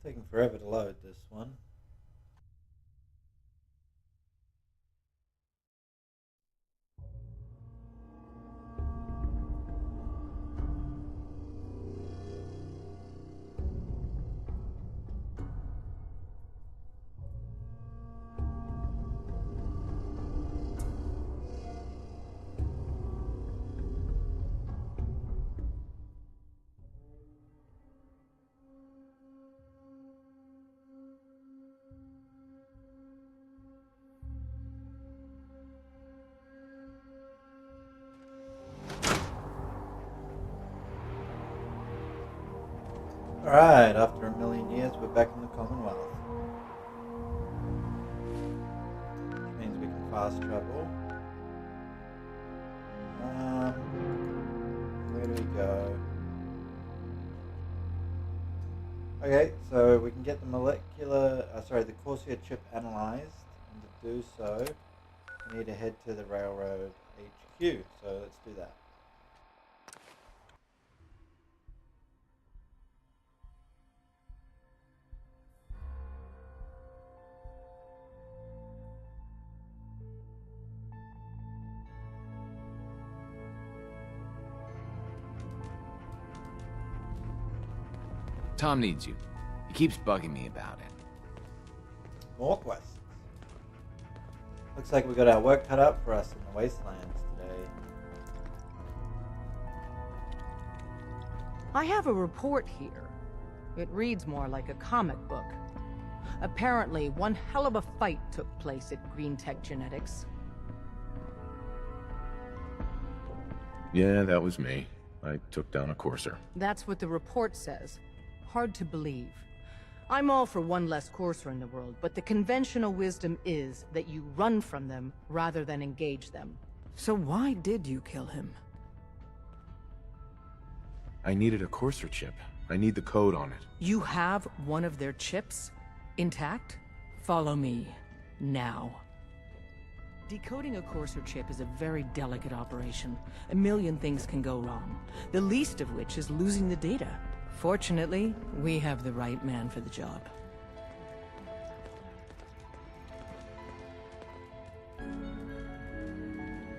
It's taking forever to load this one. Alright, after a million years, we're back in the Commonwealth. Which means we can fast travel. Where do we go? Okay, so we can get the the Corsair chip analyzed, and to do so, we need to head to the railroad HQ, so let's do that. Tom needs you. He keeps bugging me about it. More quests. Looks like we got our work cut out for us in the wastelands today. I have a report here. It reads more like a comic book. Apparently, one hell of a fight took place at Green Tech Genetics. Yeah, that was me. I took down a courser. That's what the report says. Hard to believe. I'm all for one less Courser in the world, but the conventional wisdom is that you run from them rather than engage them. So why did you kill him? I needed a Courser chip. I need the code on it. You have one of their chips? Intact? Follow me. Now. Decoding a Courser chip is a very delicate operation. A million things can go wrong, the least of which is losing the data. Fortunately, we have the right man for the job.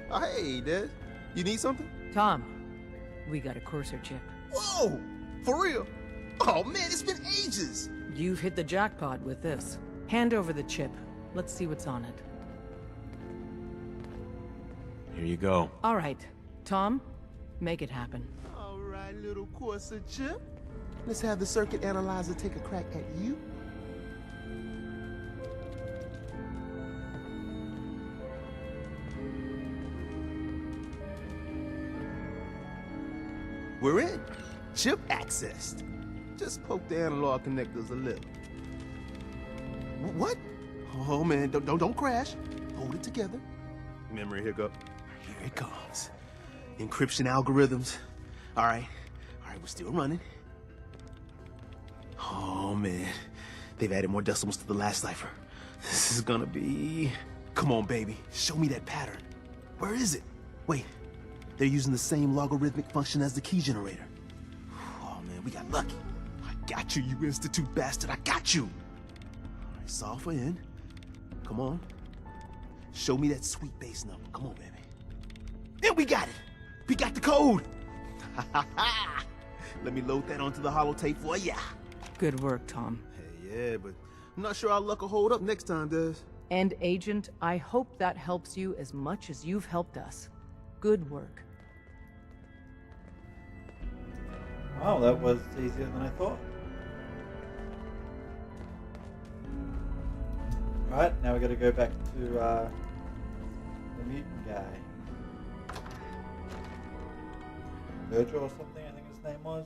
Oh, hey, Des. You need something? Tom, we got a Courser chip. Whoa! For real? Oh, man, it's been ages! You've hit the jackpot with this. Hand over the chip. Let's see what's on it. Here you go. All right. Tom, make it happen. All right, little Courser chip. Let's have the circuit analyzer take a crack at you. We're in. Chip accessed. Just poke the analog connectors a little. What? Oh man, don't crash. Hold it together. Memory hiccup. Here it comes. Encryption algorithms. All right, we're still running. Oh man, they've added more decimals to the last cipher. This is gonna be... Come on, baby, show me that pattern. Where is it? Wait, they're using the same logarithmic function as the key generator. Oh man, we got lucky. I got you, you Institute bastard, I got you. All right, solve for n. Come on. Show me that sweet base number. Come on, baby. Then we got it. We got the code. Let me load that onto the holotape for ya. Good work, Tom. Hey, yeah, but I'm not sure our luck will hold up next time, Des. And Agent, I hope that helps you as much as you've helped us. Good work. Wow, that was easier than I thought. Right, now we gotta go back to the mutant guy. Virgil or something, I think his name was.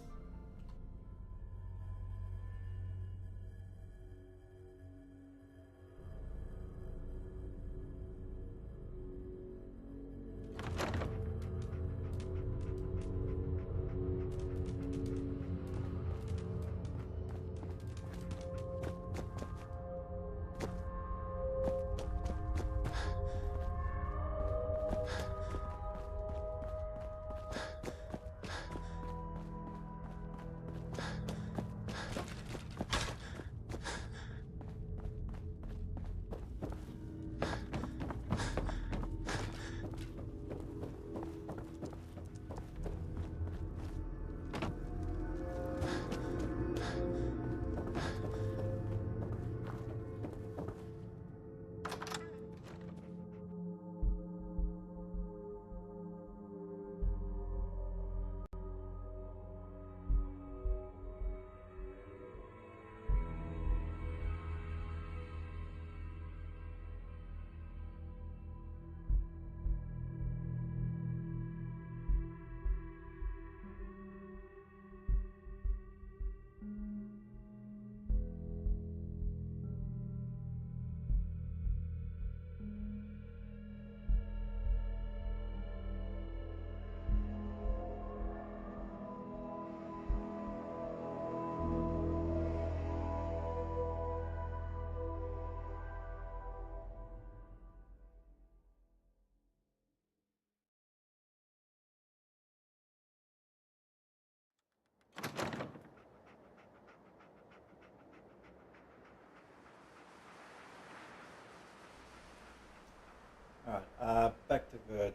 Alright, back to Virgil.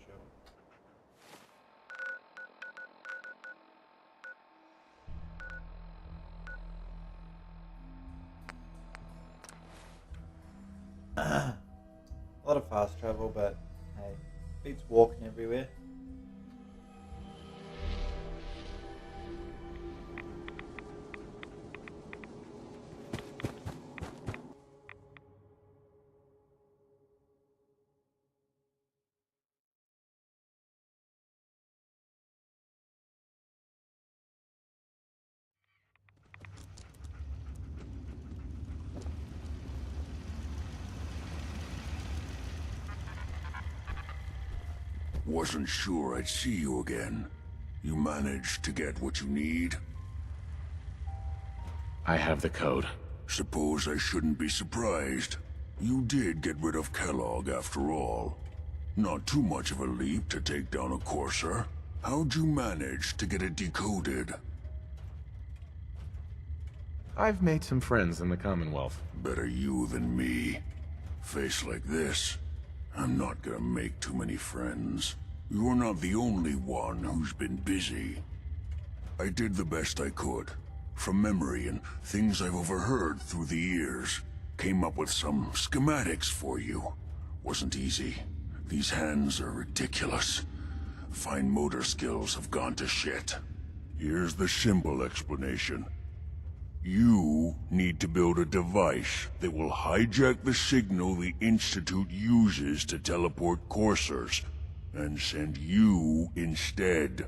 A lot of fast travel, but hey, beats walking everywhere. Wasn't sure I'd see you again. You managed to get what you need? I have the code. Suppose I shouldn't be surprised. You did get rid of Kellogg after all. Not too much of a leap to take down a Courser. How'd you manage to get it decoded? I've made some friends in the Commonwealth. Better you than me. Face like this, I'm not gonna make too many friends. You're not the only one who's been busy. I did the best I could. From memory and things I've overheard through the years. Came up with some schematics for you. Wasn't easy. These hands are ridiculous. Fine motor skills have gone to shit. Here's the simple explanation. You need to build a device that will hijack the signal the Institute uses to teleport coursers, and send you instead.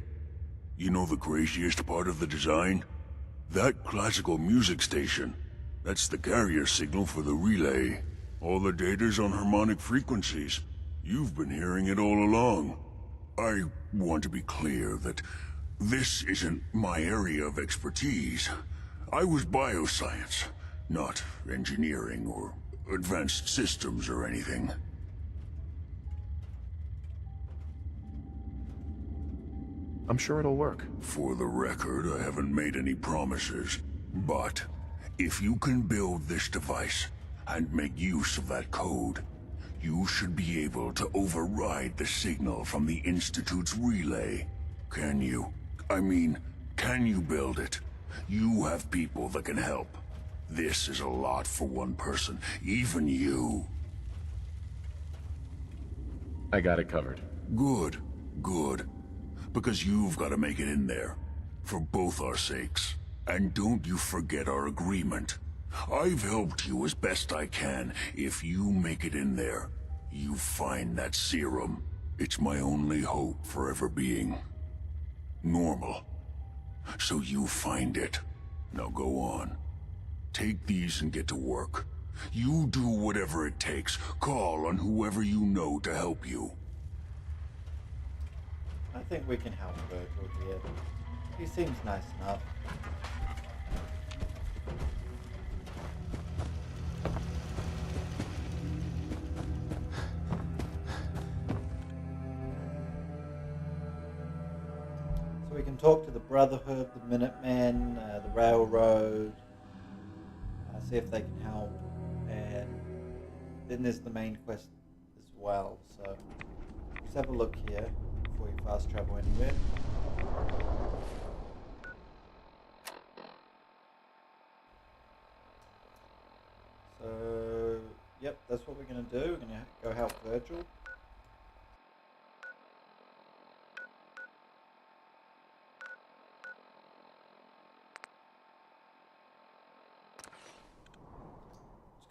You know the craziest part of the design? That classical music station. That's the carrier signal for the relay. All the data's on harmonic frequencies. You've been hearing it all along. I want to be clear that this isn't my area of expertise. I was bioscience, not engineering or advanced systems or anything. I'm sure it'll work. For the record, I haven't made any promises. But if you can build this device and make use of that code, you should be able to override the signal from the Institute's relay. Can you? I mean, can you build it? You have people that can help. This is a lot for one person, even you. I got it covered. Good, good. Because you've got to make it in there. For both our sakes. And don't you forget our agreement. I've helped you as best I can. If you make it in there, you find that serum. It's my only hope for ever being normal. So you find it. Now go on. Take these and get to work. You do whatever it takes. Call on whoever you know to help you. I think we can help Virgil here. He seems nice enough. So we can talk to the Brotherhood, the Minutemen, the Railroad, see if they can help, and then there's the main quest as well. So let's have a look here before you fast travel anywhere. So, yep, that's what we're going to do. We're going to go help Virgil.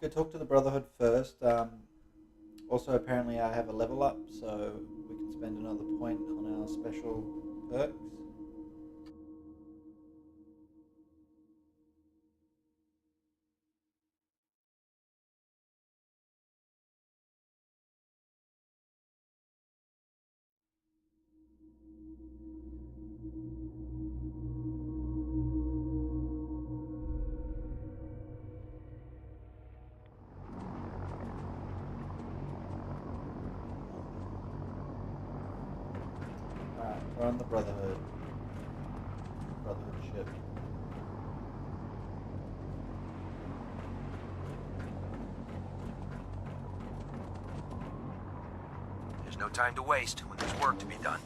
Let's go talk to the Brotherhood first. Also, apparently I have a level up, so we can spend another point on our special perks. We're on the Brotherhood ship. There's no time to waste when there's work to be done.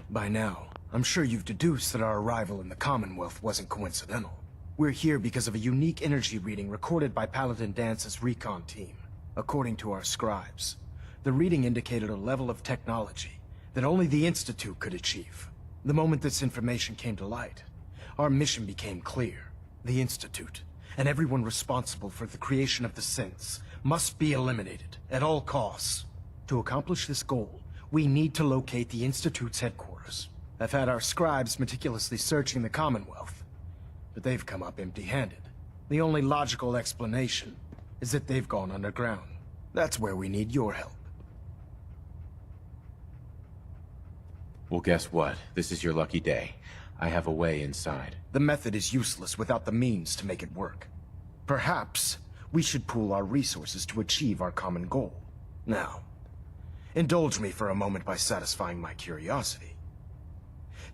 By now, I'm sure you've deduced that our arrival in the Commonwealth wasn't coincidental. We're here because of a unique energy reading recorded by Paladin Dance's recon team. According to our scribes, the reading indicated a level of technology that only the Institute could achieve. The moment this information came to light, our mission became clear. The Institute, and everyone responsible for the creation of the synths, must be eliminated at all costs. To accomplish this goal, we need to locate the Institute's headquarters. I've had our scribes meticulously searching the Commonwealth, but they've come up empty-handed. The only logical explanation is that they've gone underground. That's where we need your help. Well, guess what? This is your lucky day. I have a way inside. The method is useless without the means to make it work. Perhaps we should pool our resources to achieve our common goal. Now, indulge me for a moment by satisfying my curiosity.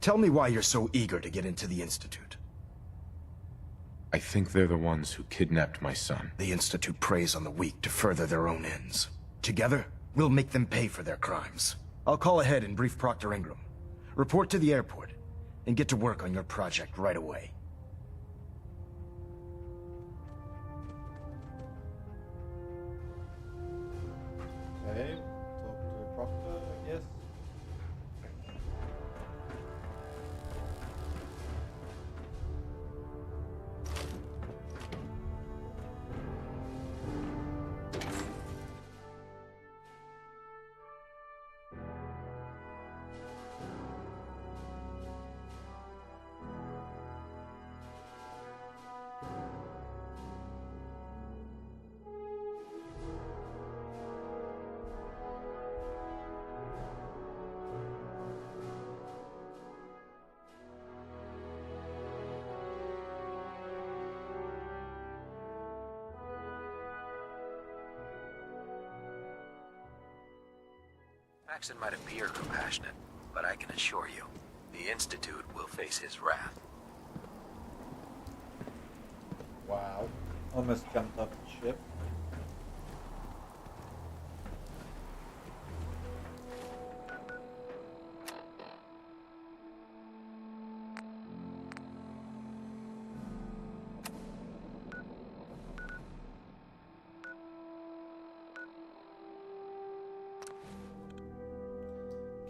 Tell me why you're so eager to get into the Institute. I think they're the ones who kidnapped my son. The Institute preys on the weak to further their own ends. Together, we'll make them pay for their crimes. I'll call ahead and brief Proctor Ingram. Report to the airport, and get to work on your project right away. Okay, talk to Proctor, I guess. Maxon might appear compassionate, but I can assure you, the Institute will face his wrath. Wow. Almost jumped off the ship.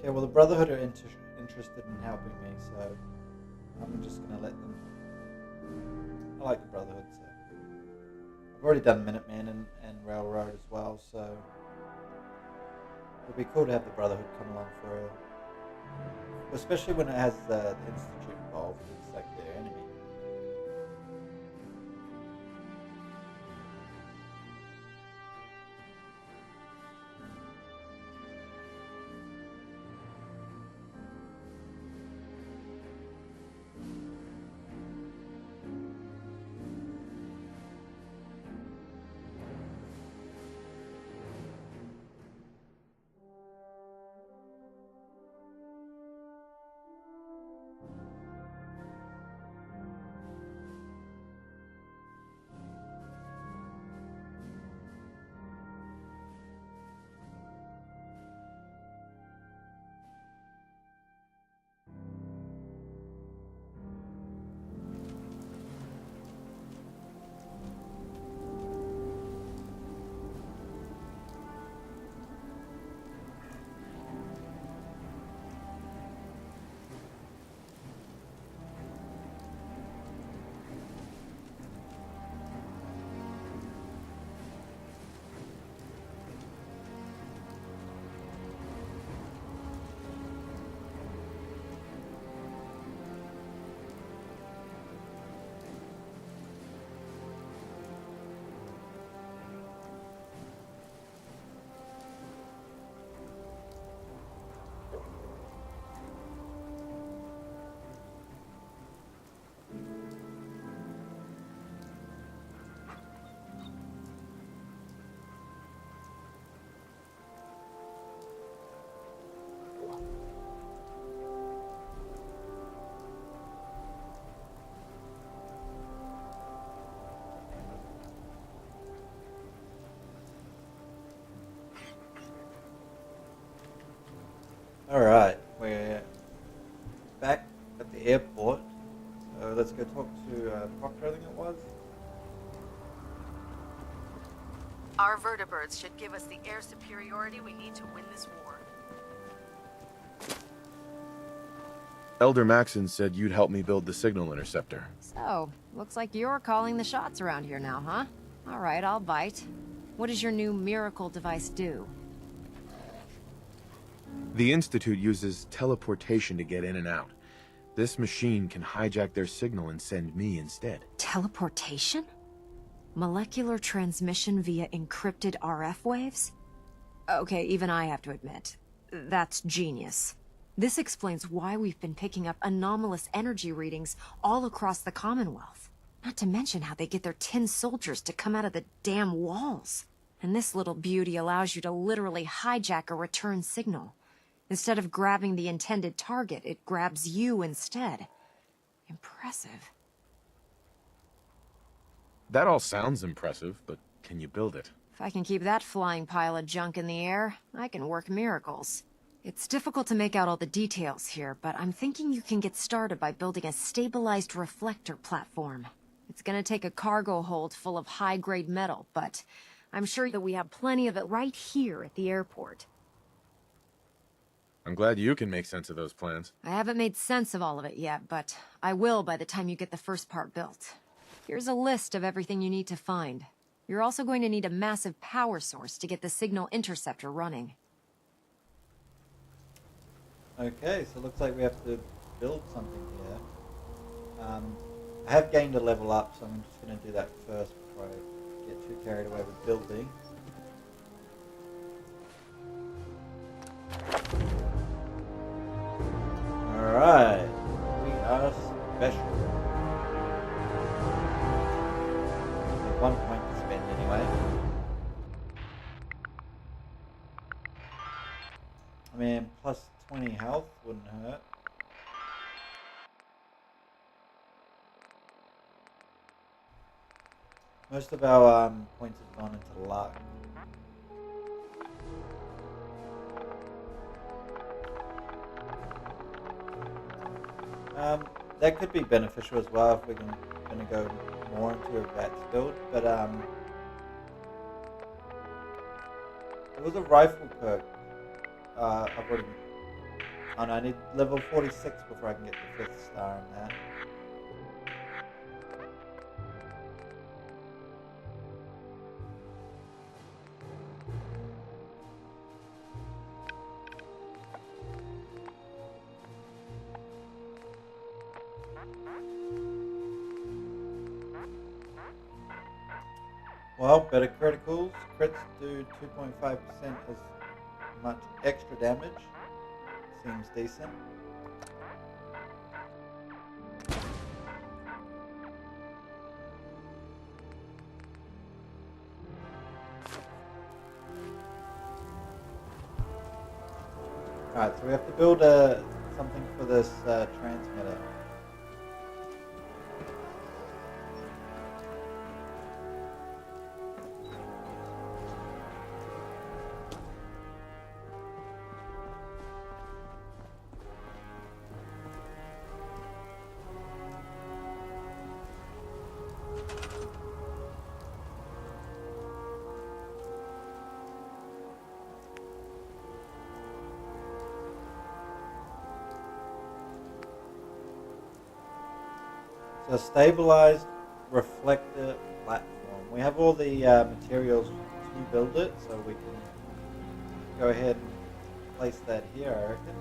Okay, well the Brotherhood are interested in helping me, so I'm just gonna let them. I like the Brotherhood, so I've already done Minutemen and Railroad as well, so it'd be cool to have the Brotherhood come along for real. Especially when it has the Institute involved, it's like their enemy. Alright, we're back at the airport, so let's go talk to Proctor, I think it was. Our vertibirds should give us the air superiority we need to win this war. Elder Maxon said you'd help me build the signal interceptor. So, looks like you're calling the shots around here now, huh? All right, I'll bite. What does your new miracle device do? The Institute uses teleportation to get in and out. This machine can hijack their signal and send me instead. Teleportation? Molecular transmission via encrypted RF waves? Okay, even I have to admit, that's genius. This explains why we've been picking up anomalous energy readings all across the Commonwealth. Not to mention how they get their tin soldiers to come out of the damn walls. And this little beauty allows you to literally hijack a return signal. Instead of grabbing the intended target, it grabs you instead. Impressive. That all sounds impressive, but can you build it? If I can keep that flying pile of junk in the air, I can work miracles. It's difficult to make out all the details here, but I'm thinking you can get started by building a stabilized reflector platform. It's gonna take a cargo hold full of high-grade metal, but I'm sure that we have plenty of it right here at the airport. I'm glad you can make sense of those plans. I haven't made sense of all of it yet, but I will by the time you get the first part built. Here's a list of everything you need to find. You're also going to need a massive power source to get the signal interceptor running. Okay, so it looks like we have to build something here. I have gained a level up, so I'm just going to do that first before I get too carried away with building. Alright, we are special. 1 point to spend anyway. I mean, plus 20 health wouldn't hurt. Most of our points have gone into luck. That could be beneficial as well if we're going to go more into a bats build, but it was a rifle perk. I've already. Oh no, I need level 46 before I can get the 5th star in that. Well, better criticals. Crits do 2.5% as much extra damage. Seems decent. Alright, so we have to build something for this transmitter. So stabilized reflector platform. We have all the materials to build it, so we can go ahead and place that here, I reckon.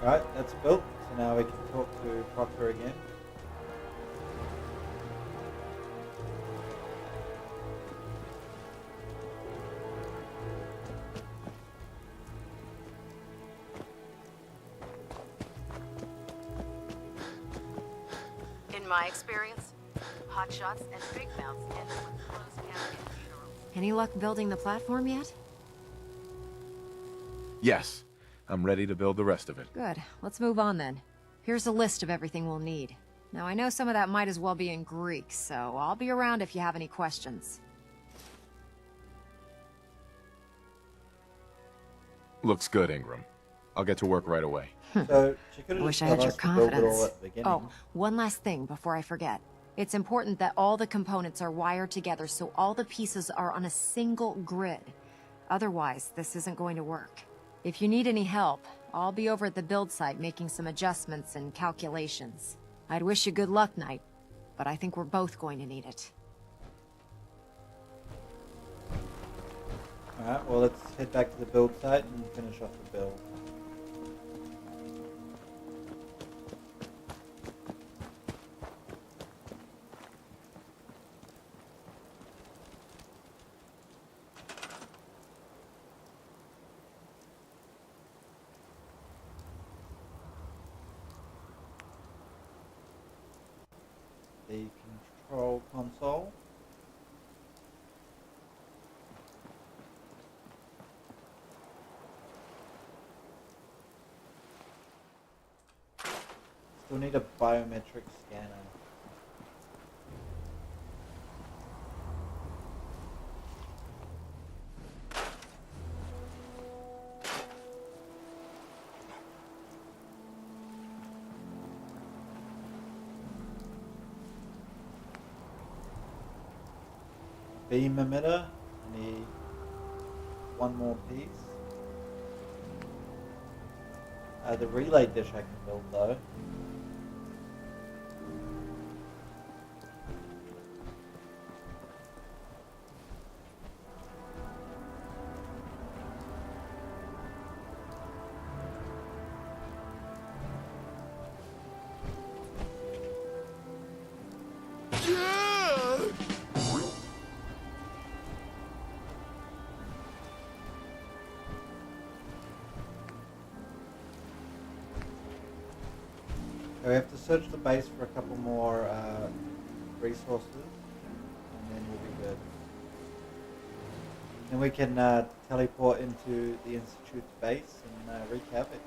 Alright, that's built. So now we can talk to Proctor again. In my experience, hotshots and big mouths end up with closed casket funerals. Any luck building the platform yet? Yes. I'm ready to build the rest of it. Good. Let's move on then. Here's a list of everything we'll need. Now I know some of that might as well be in Greek, so I'll be around if you have any questions. Looks good, Ingram. I'll get to work right away. So she could I have wish just I had told your us to build it all confidence. at the beginning. Oh, one last thing before I forget. It's important that all the components are wired together so all the pieces are on a single grid. Otherwise, this isn't going to work. If you need any help, I'll be over at the build site making some adjustments and calculations. I'd wish you good luck, Knight, but I think we're both going to need it. Alright, well let's head back to the build site and finish off the build. The control console. Still need a biometric scanner. Beam emitter, I need one more piece. The relay dish I can build though. We have to search the base for a couple more resources, and then we'll be good. Then we can teleport into the Institute's base and wreak havoc.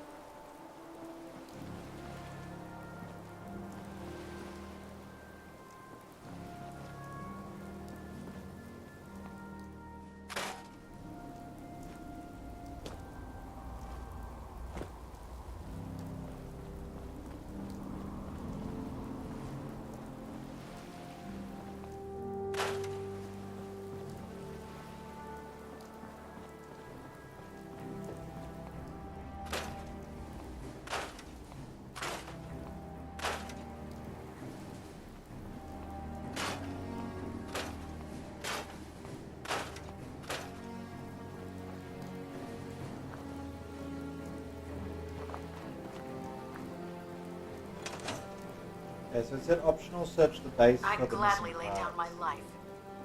Okay, so it said optional search the base for I'd the gladly missing lay parts. down my life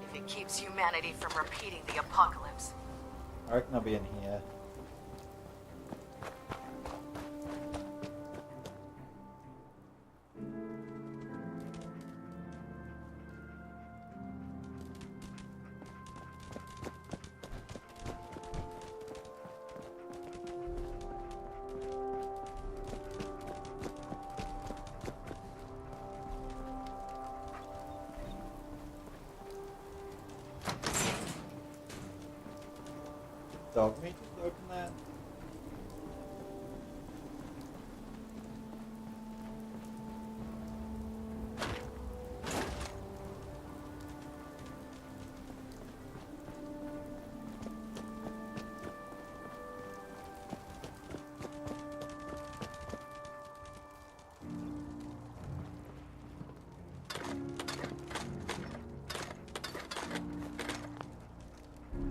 if it keeps humanity from repeating the apocalypse. I reckon I'll be in here. Dog meat, just open that.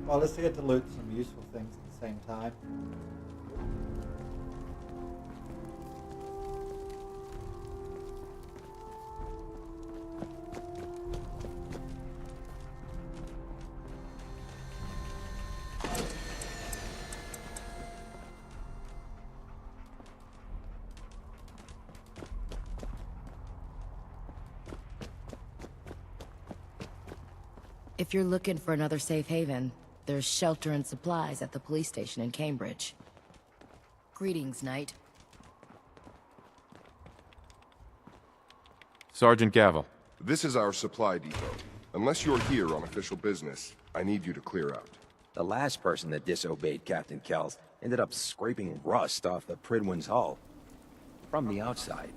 Well, let's get to loot some useful things at the same time. If you're looking for another safe haven, there's shelter and supplies at the police station in Cambridge. Greetings, Knight. Sergeant Gavel. This is our supply depot. Unless you're here on official business, I need you to clear out. The last person that disobeyed Captain Kells ended up scraping rust off the Pridwin's hull. From the outside.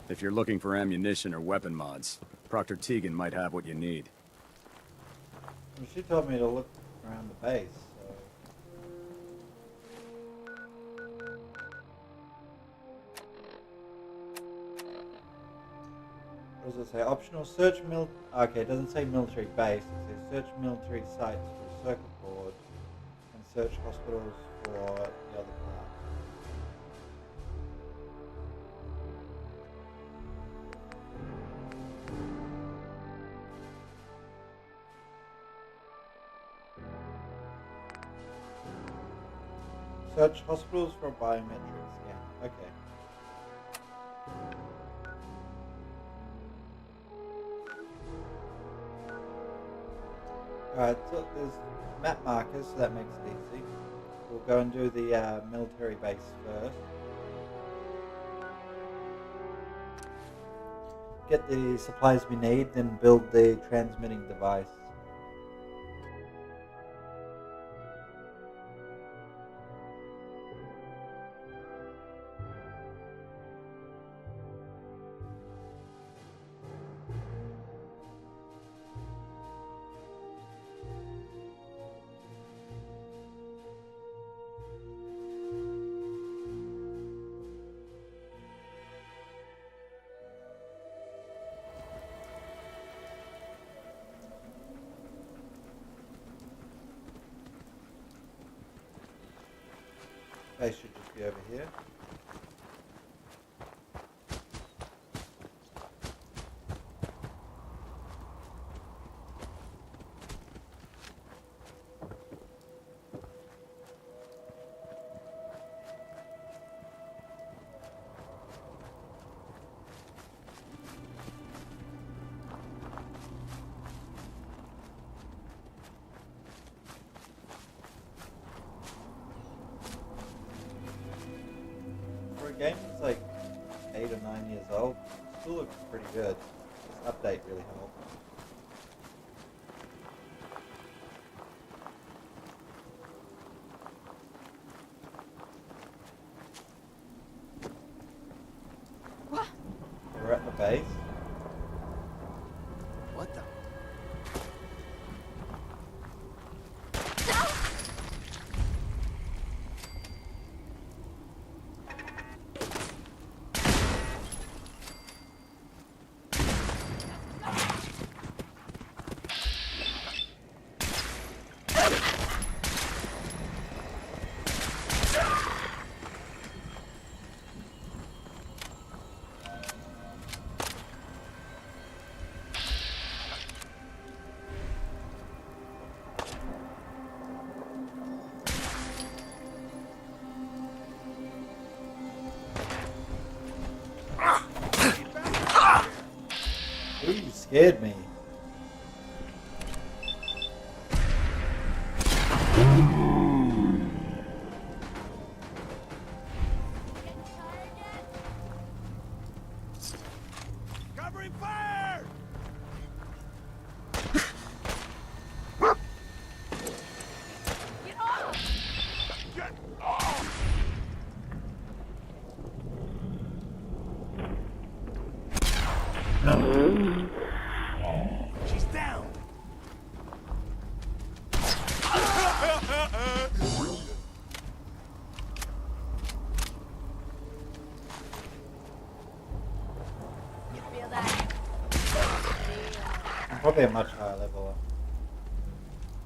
If you're looking for ammunition or weapon mods, Proctor Teagan might have what you need. Well, she told me to look around the base, so... What does it say? Optional search Okay, it doesn't say military base. It says search military sites for circuit board and search hospitals for the other part. Search hospitals for biometric scan. Okay. Alright, so there's map markers, so that makes it easy. We'll go and do the military base first. Get the supplies we need, then build the transmitting device. Base should just be over here. For a game that's like 8 or 9 years old, it still looks pretty good. This update really helped. We're at the base. What the? Ooh, you scared me. Covering fire! Get off! Get off! She's down. I'm probably a much higher level.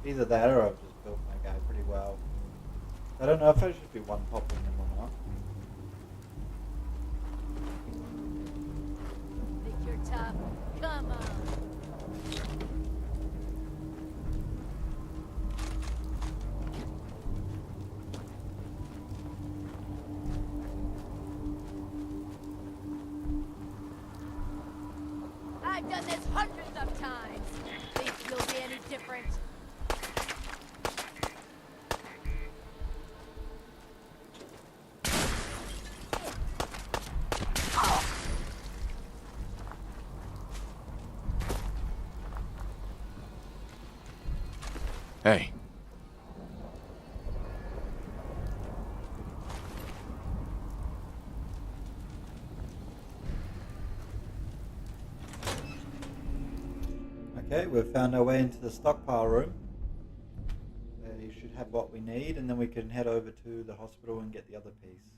Either that or I've just built my guy pretty well. I don't know if I should be one-popping him or not. Think you're tough? Come on. I've done this hundreds tough times. Think you'll be any different? Hey. Okay, we've found our way into the stockpile room. You should have what we need, and then we can head over to the hospital and get the other piece.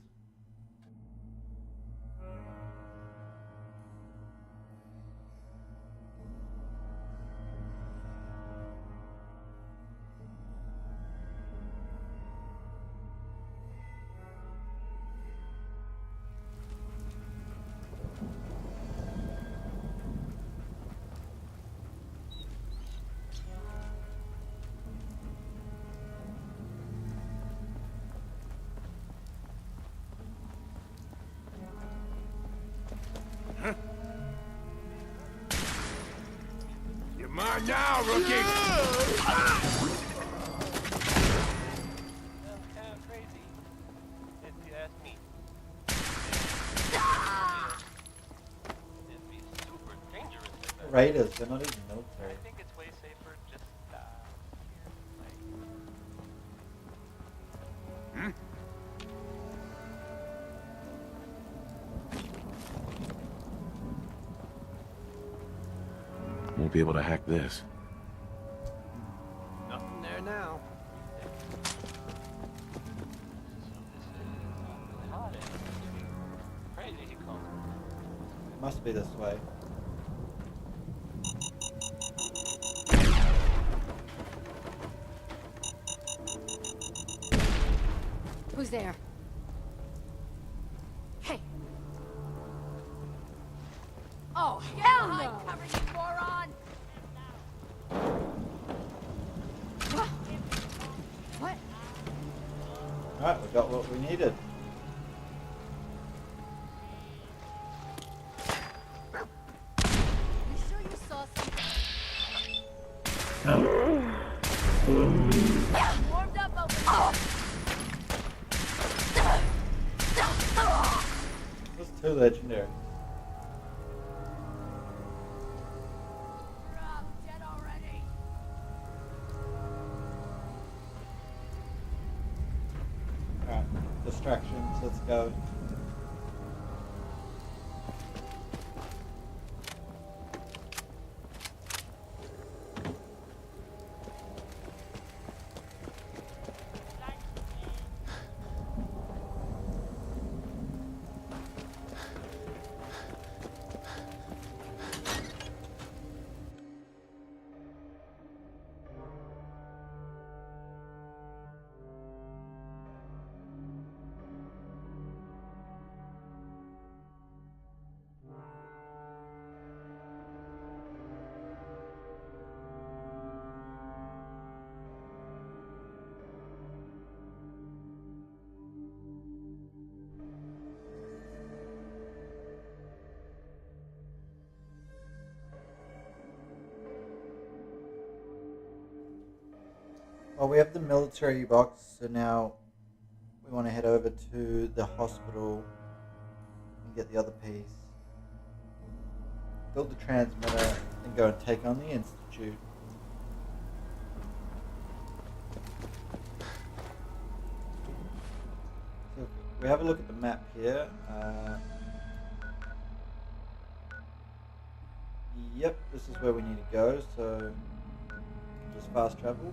You're mine now, rookie! Crazy, if you ask me. It'd be super dangerous if that. Raiders, they're not even military. I think it's way safer just Hmm? Won't be able to hack this. nothing there now. Crazy he calls it. It must be this way. Who's there? Hey. Oh, hell no! Cover you, moron! What? Alright, we got what we needed. You sure you saw warmed up over there. That's too legendary. Dead already. Alright, distractions, let's go. Well, we have the military box, so now we want to head over to the hospital and get the other piece. Build the transmitter and go and take on the Institute. So if we have a look at the map here. Yep, this is where we need to go, so just fast travel.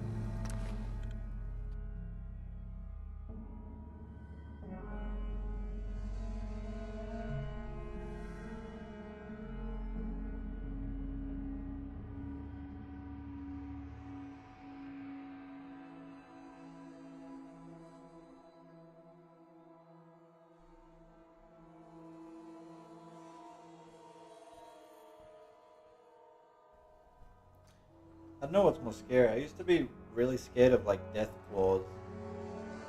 I don't know what's more scary. I used to be really scared of like death claws,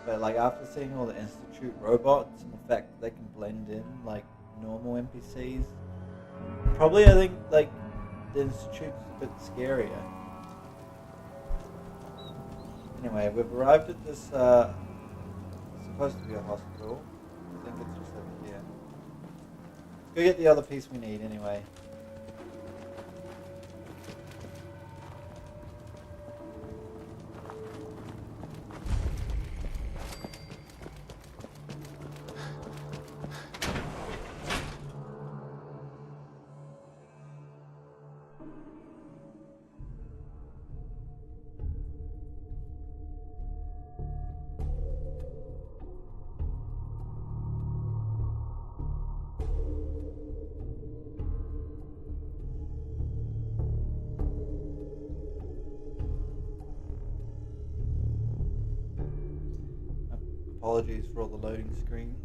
but like after seeing all the Institute robots and the fact that they can blend in like normal NPCs, probably I think like the Institute's a bit scarier. Anyway, we've arrived at this, supposed to be a hospital. I think it's just over here. Let's go get the other piece we need anyway. Apologies for all the loading screens.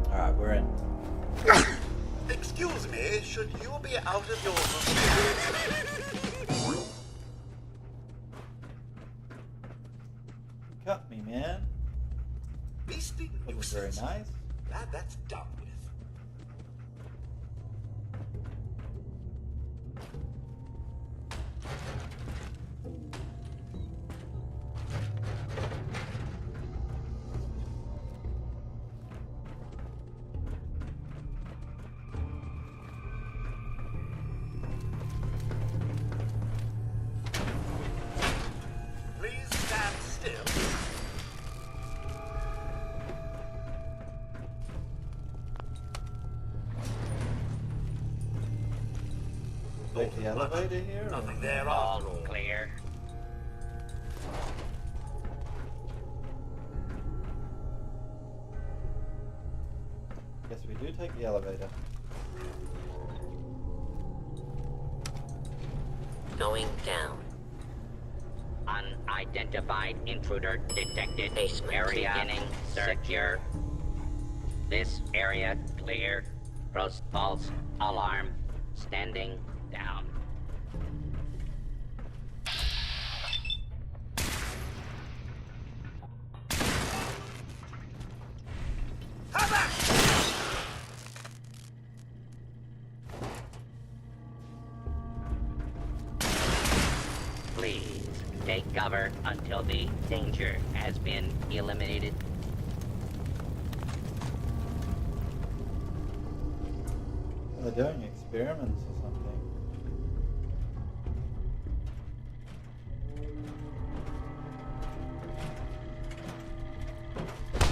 Alright, we're in. Excuse me, should you be out of your... Cut me, man. Beastly Looks very nice. Glad that's done with. Please stand still. Take the elevator here? Nothing there all clear. Guess we do take the elevator. Going down. Unidentified intruder detected. Basement area beginning secure. This area clear. False alarm. Standing down. Please take cover until the danger has been eliminated. They're doing experiments or something.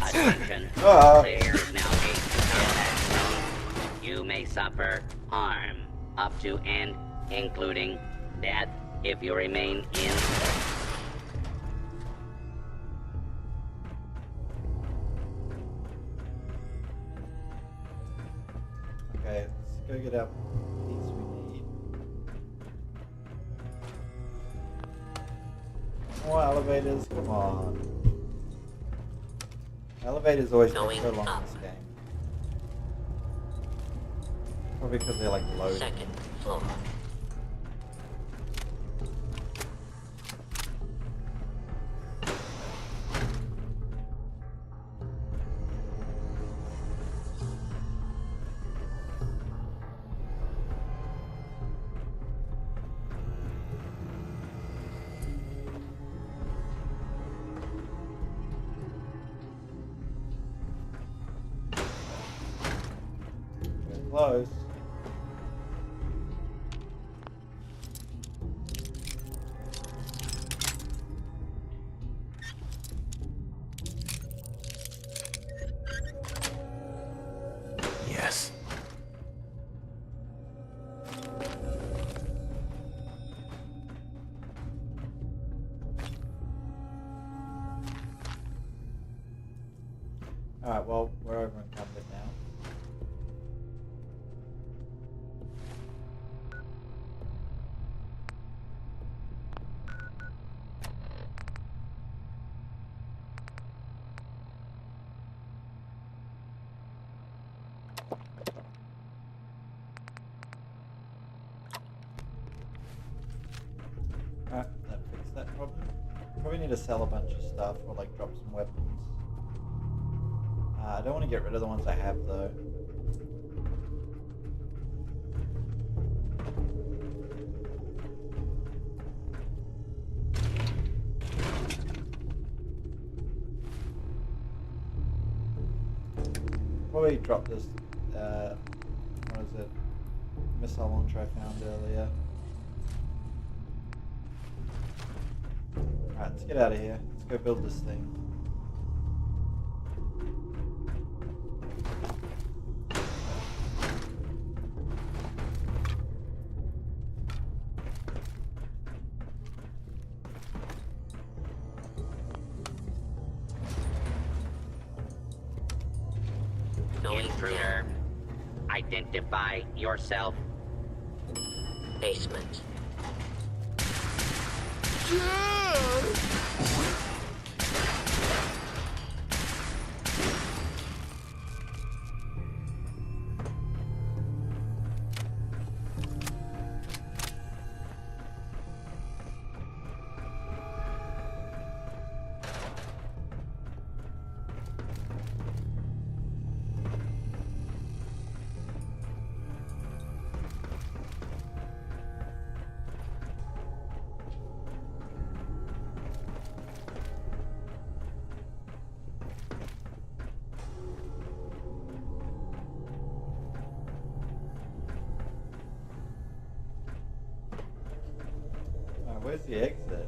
Attention. Ah. Player is now 8 zone. You may suffer harm up to and including death if you remain in. Okay, let's go get our piece we need. More elevators, come on. Elevators always take so long in this game. Probably because they're like loading. Second floor. Getting close. Yes. Alright, well, we're over in comfort now. to sell a bunch of stuff or like drop some weapons. I don't want to get rid of the ones I have though. Probably drop this, what is it, missile launcher I found earlier. Alright, let's get out of here. Let's go build this thing. Intruder, identify yourself. Basement. Where's the exit?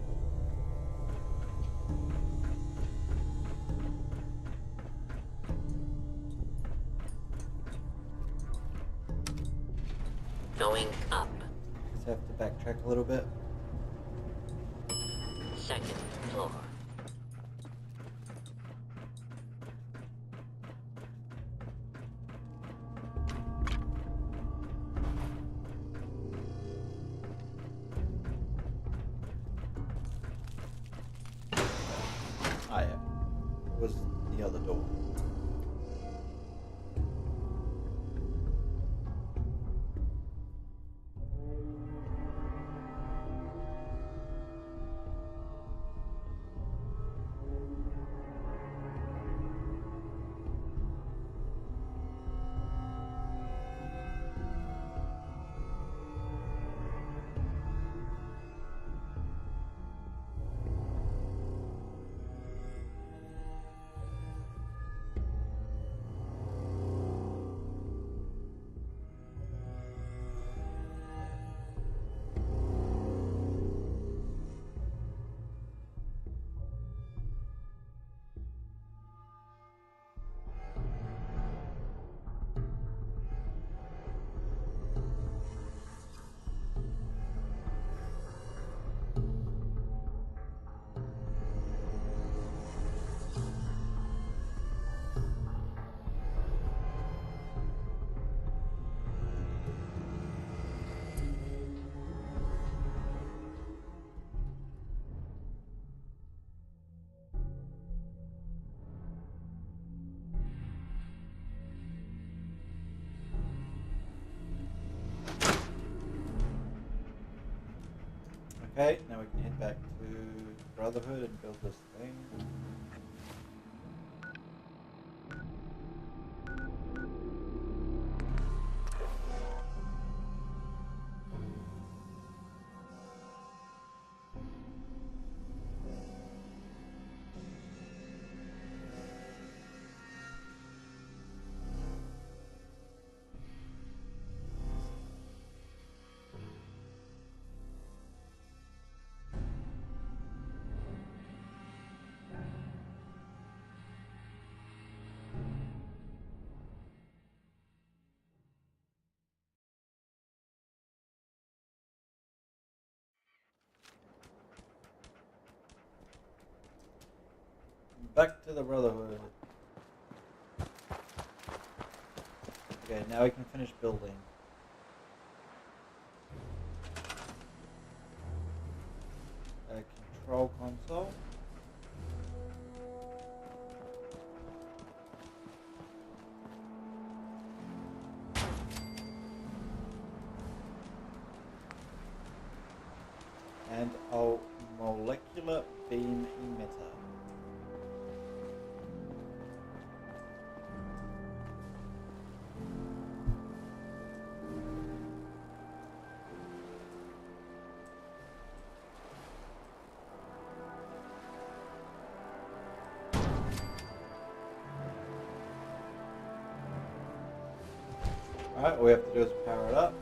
Going up. Just have to backtrack a little bit. Second floor. Was the other door. Okay, now we can head back to Brotherhood and build this thing. Back to the Brotherhood. Okay, now we can finish building. Control console. And molecular beam emitter. Alright, all we have to do is power it up.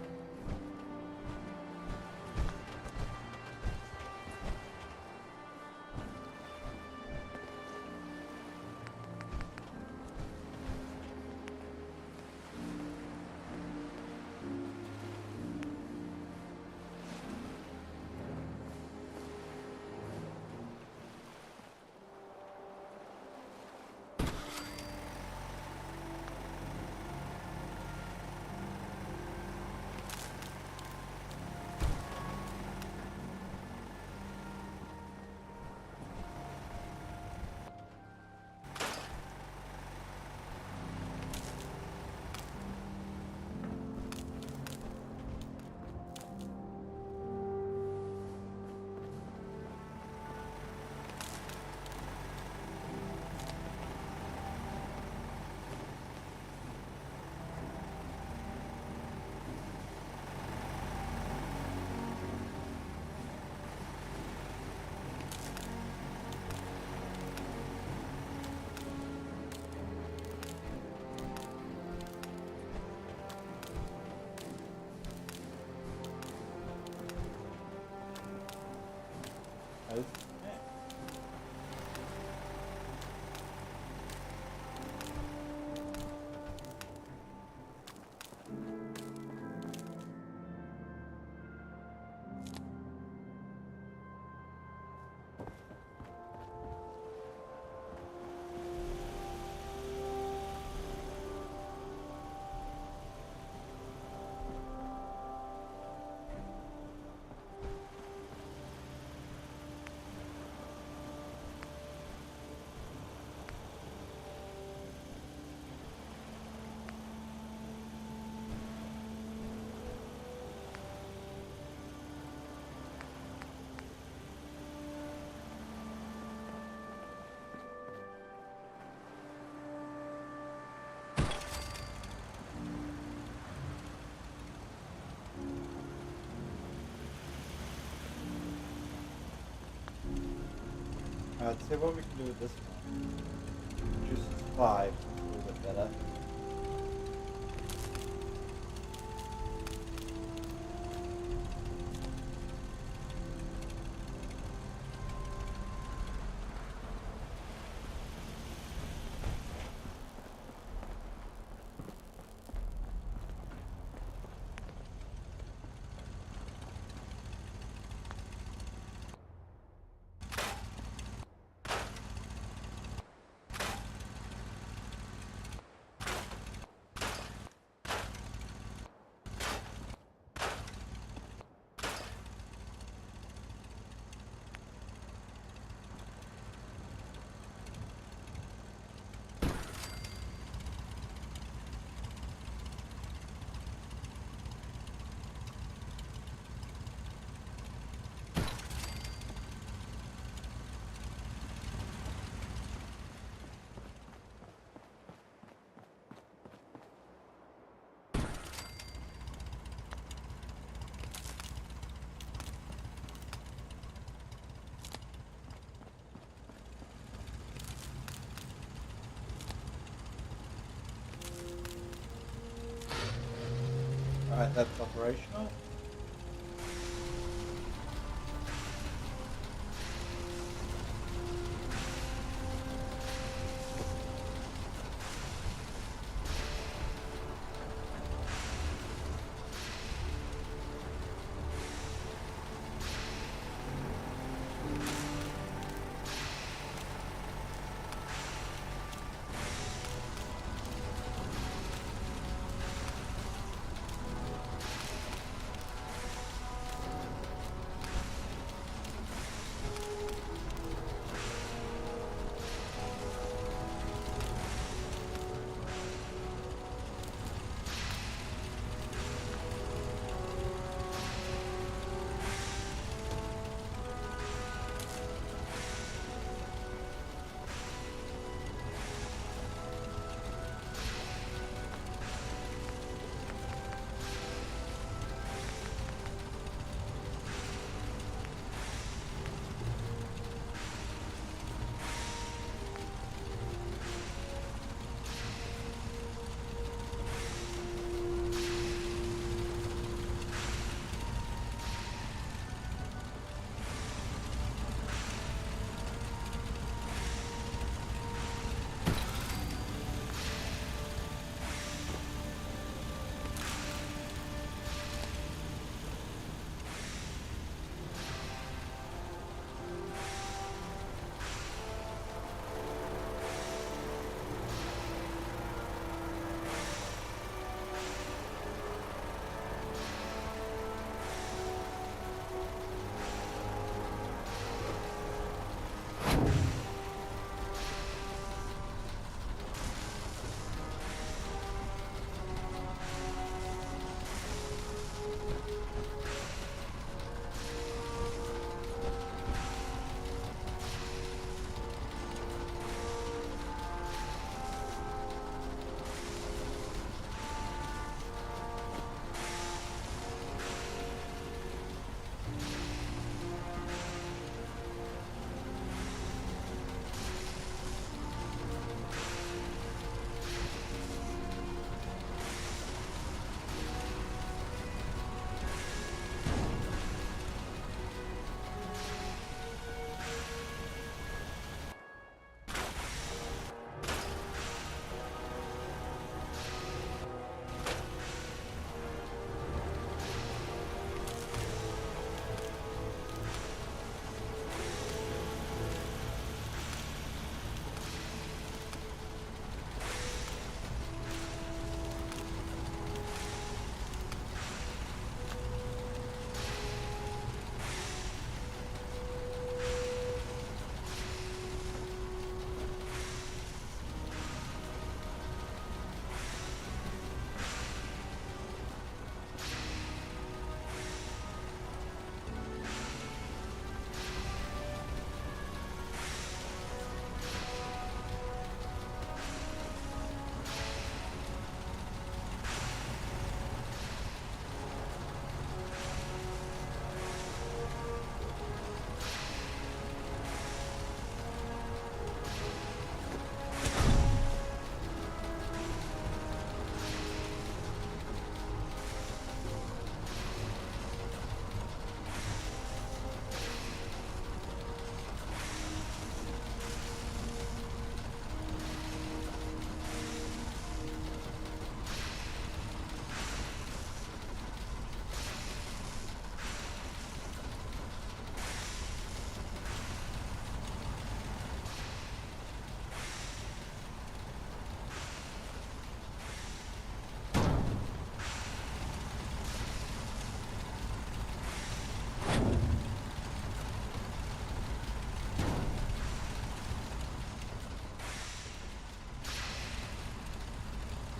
Let's see what we can do with this one. Juice is 5, a little bit better. Alright, that's operational.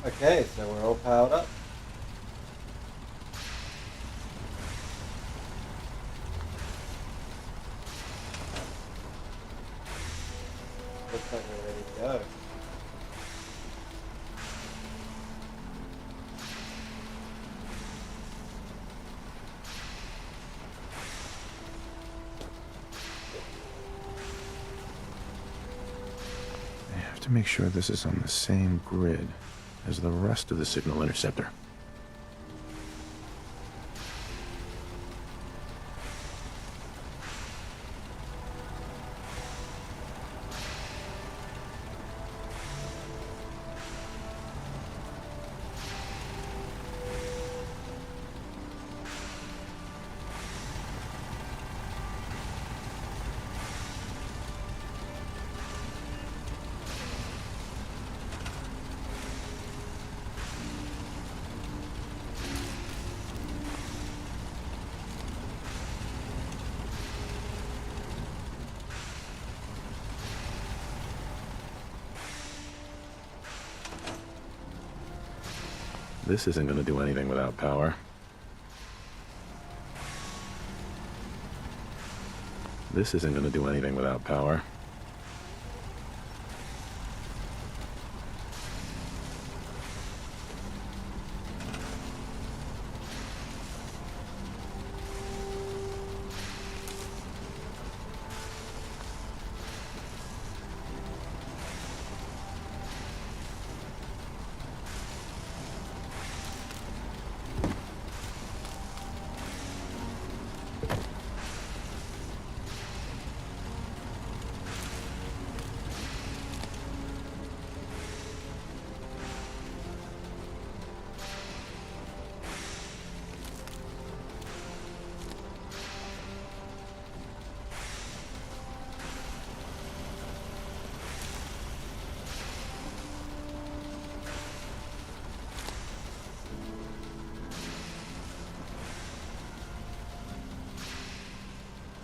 Okay, so we're all powered up. Looks like we're ready to go. I have to make sure this is on the same grid as the rest of the signal interceptor. This isn't going to do anything without power. This isn't going to do anything without power.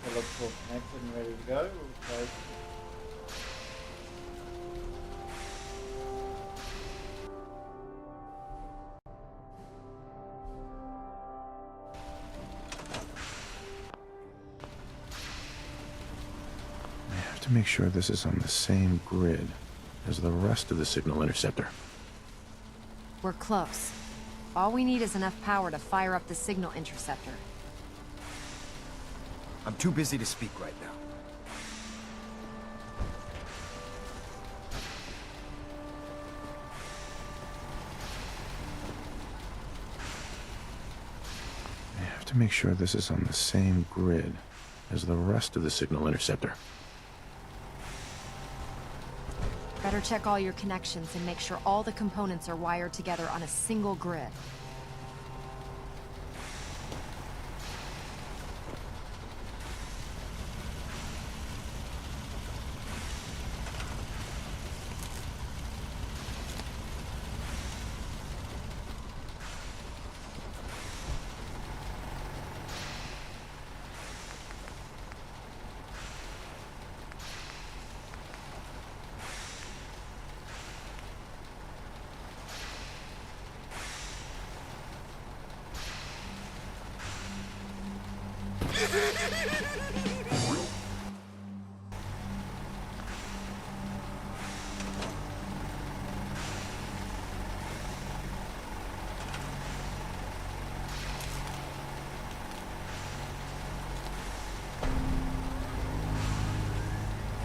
It looks all connected and ready to go. Okay. I have to make sure this is on the same grid as the rest of the signal interceptor. We're close. All we need is enough power to fire up the signal interceptor. I'm too busy to speak right now. I have to make sure this is on the same grid as the rest of the signal interceptor. Better check all your connections and make sure all the components are wired together on a single grid.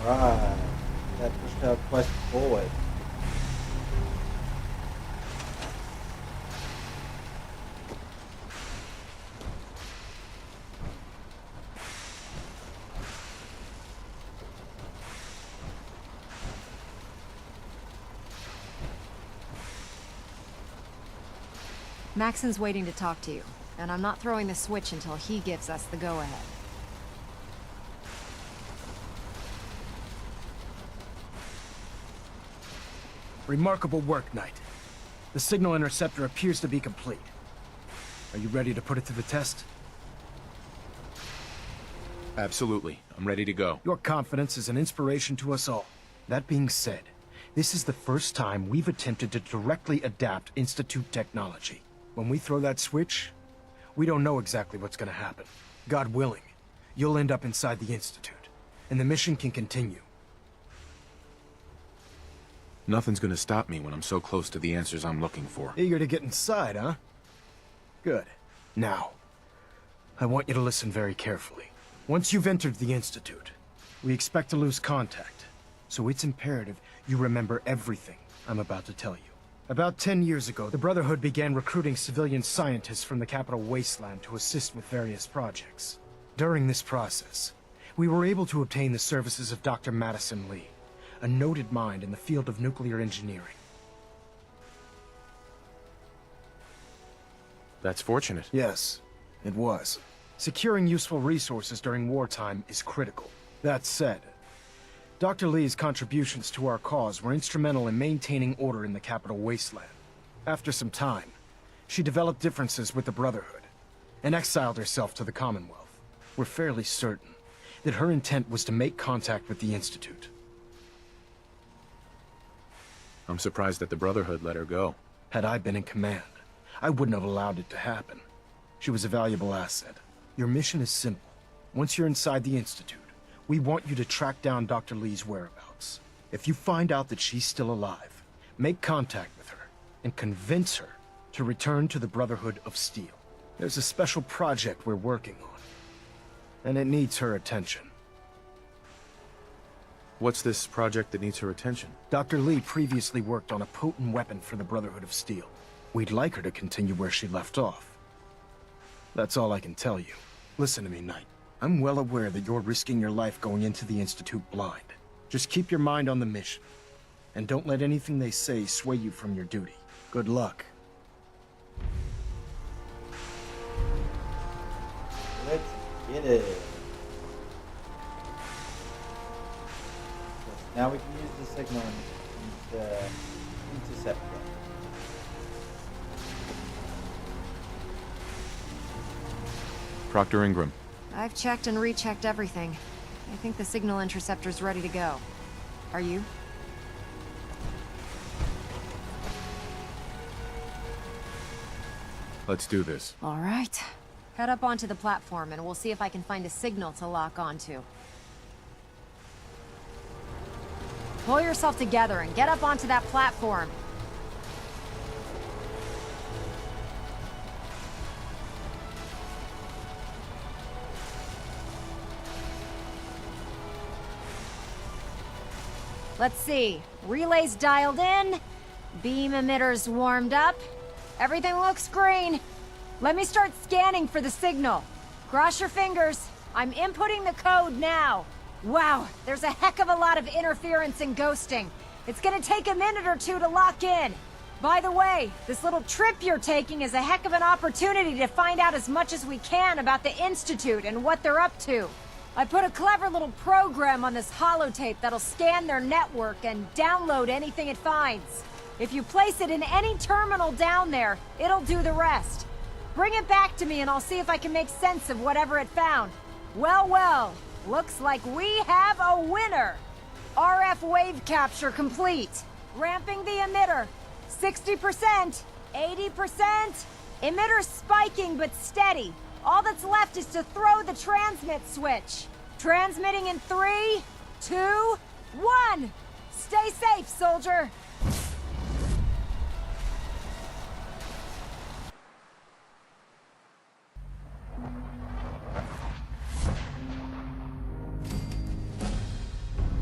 Right. That pushed our quest forward. Maxon's waiting to talk to you, and I'm not throwing the switch until he gives us the go-ahead. Remarkable work, Knight. The signal interceptor appears to be complete. Are you ready to put it to the test? Absolutely. I'm ready to go. Your confidence is an inspiration to us all. That being said, This is the first time we've attempted to directly adapt Institute technology. When we throw that switch, we don't know exactly what's gonna happen. God willing, you'll end up inside the Institute, and the mission can continue. Nothing's gonna stop me when I'm so close to the answers I'm looking for. Eager to get inside, huh? Good. Now, I want you to listen very carefully. Once you've entered the Institute, we expect to lose contact, so it's imperative you remember everything I'm about to tell you. About 10 years ago, the Brotherhood began recruiting civilian scientists from the capital Wasteland to assist with various projects. During this process, we were able to obtain the services of Dr. Madison Lee, a noted mind in the field of nuclear engineering. That's fortunate. Yes, it was. Securing useful resources during wartime is critical. That said, Dr. Lee's contributions to our cause were instrumental in maintaining order in the capital Wasteland. After some time, she developed differences with the Brotherhood and exiled herself to the Commonwealth. We're fairly certain that her intent was to make contact with the Institute. I'm surprised that the Brotherhood let her go. Had I been in command, I wouldn't have allowed it to happen. She was a valuable asset. Your mission is simple. Once you're inside the Institute, we want you to track down Dr. Lee's whereabouts. If you find out that she's still alive, make contact with her and convince her to return to the Brotherhood of Steel. There's a special project we're working on, and it needs her attention. What's this project that needs her attention? Dr. Lee previously worked on a potent weapon for the Brotherhood of Steel. We'd like her to continue where she left off. That's all I can tell you. Listen to me, Knight. I'm well aware that you're risking your life going into the Institute blind. Just keep your mind on the mission, and don't let anything they say sway you from your duty. Good luck. Let's get it. Now we can use the signal and intercept them. Proctor Ingram. I've checked and rechecked everything. I think the signal interceptor's ready to go. Are you? Let's do this. All right. Head up onto the platform and we'll see if I can find a signal to lock onto. Pull yourself together and get up onto that platform. Let's see. Relays dialed in. Beam emitters warmed up. Everything looks green. Let me start scanning for the signal. Cross your fingers. I'm inputting the code now. Wow, there's a heck of a lot of interference and ghosting. It's gonna take a minute or two to lock in. By the way, this little trip you're taking is a heck of an opportunity to find out as much as we can about the Institute and what they're up to. I put a clever little program on this holotape that'll scan their network and download anything it finds. If you place it in any terminal down there, it'll do the rest. Bring it back to me and I'll see if I can make sense of whatever it found. Well, well, looks like we have a winner. RF wave capture complete. Ramping the emitter. 60%, 80%. Emitter spiking but steady. All that's left is to throw the transmit switch. Transmitting in 3, 2, 1. Stay safe, soldier.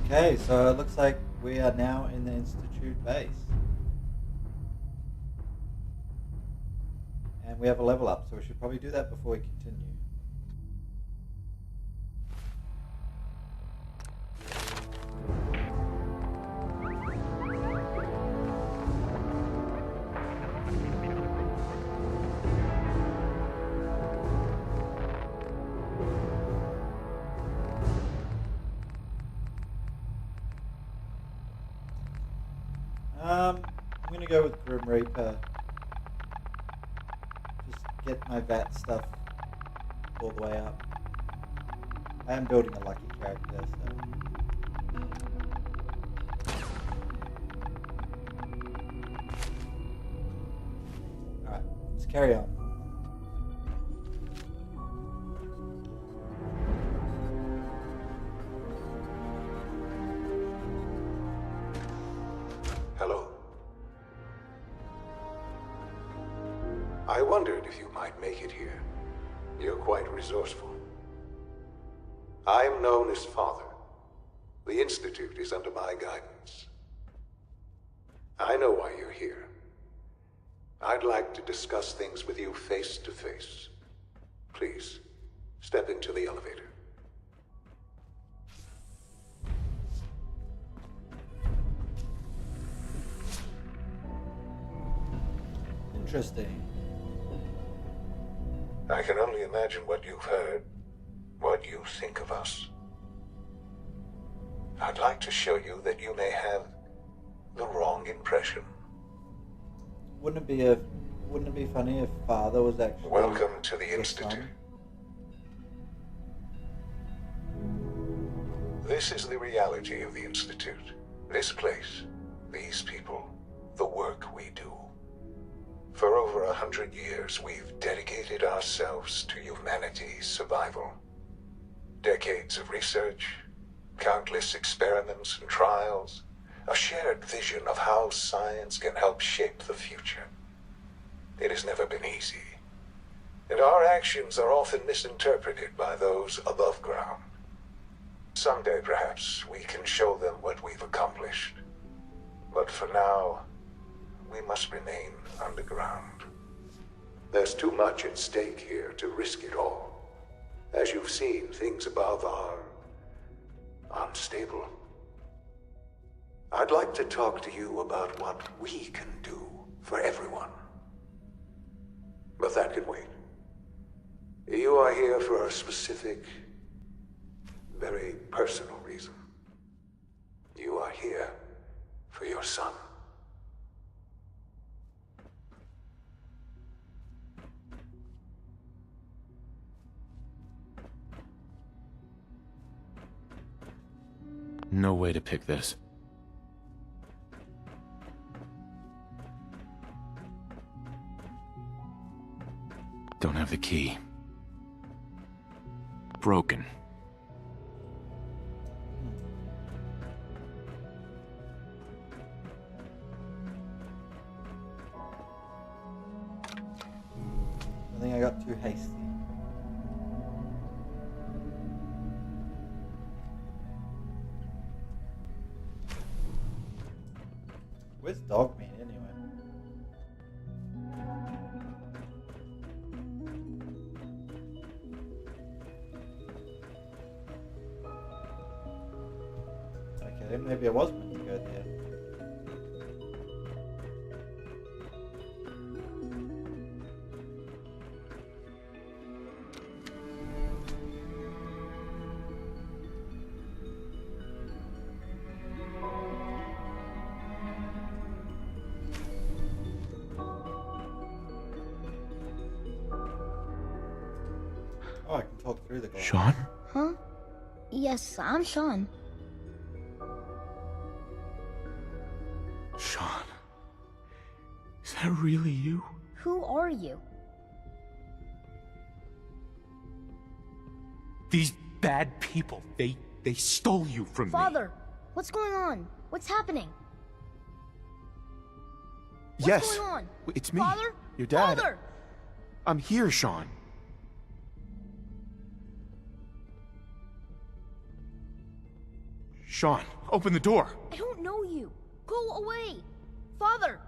Okay, so it looks like we are now in the Institute base. And we have a level up, so we should probably do that before we continue. I'm gonna go with Grim Reaper. Just get my VAT stuff all the way up. I am building a lucky character, so. carry on. Hello. I wondered if you might make it here. You're quite resourceful. I'm known as Father. The Institute is under my guidance. I know why you're here. I'd like to discuss things with you face to face. Please, step into the elevator. Interesting. I can only imagine what you've heard, what you think of us. I'd like to show you that you may have the wrong impression. Wouldn't it be funny if Father was actually... Welcome to the Institute. This is the reality of the Institute. This place, these people, the work we do. For over 100 years, we've dedicated ourselves to humanity's survival. Decades of research, countless experiments and trials, a shared vision of how science can help shape the future. It has never been easy, and our actions are often misinterpreted by those above ground. Someday, perhaps, we can show them what we've accomplished. But for now, we must remain underground. There's too much at stake here to risk it all. As you've seen, things above are unstable. I'd like to talk to you about what we can do for everyone. But that can wait. You are here for a specific, very personal reason. You are here for your son. No way to pick this. Don't have the key. Broken. I think I got too hasty. Where's dog meat anyway? Okay, maybe I was meant to go there. Oh, I can talk through the glass. Sean? Huh? Yes, I'm Sean. Sean? Is that really you? Who are you? These bad people, they stole you from me. Father, what's going on? What's happening? Yes. What's going on? It's me. Father? Your dad. Father! I'm here, Sean. Sean, open the door. I don't know you. Go away. Father!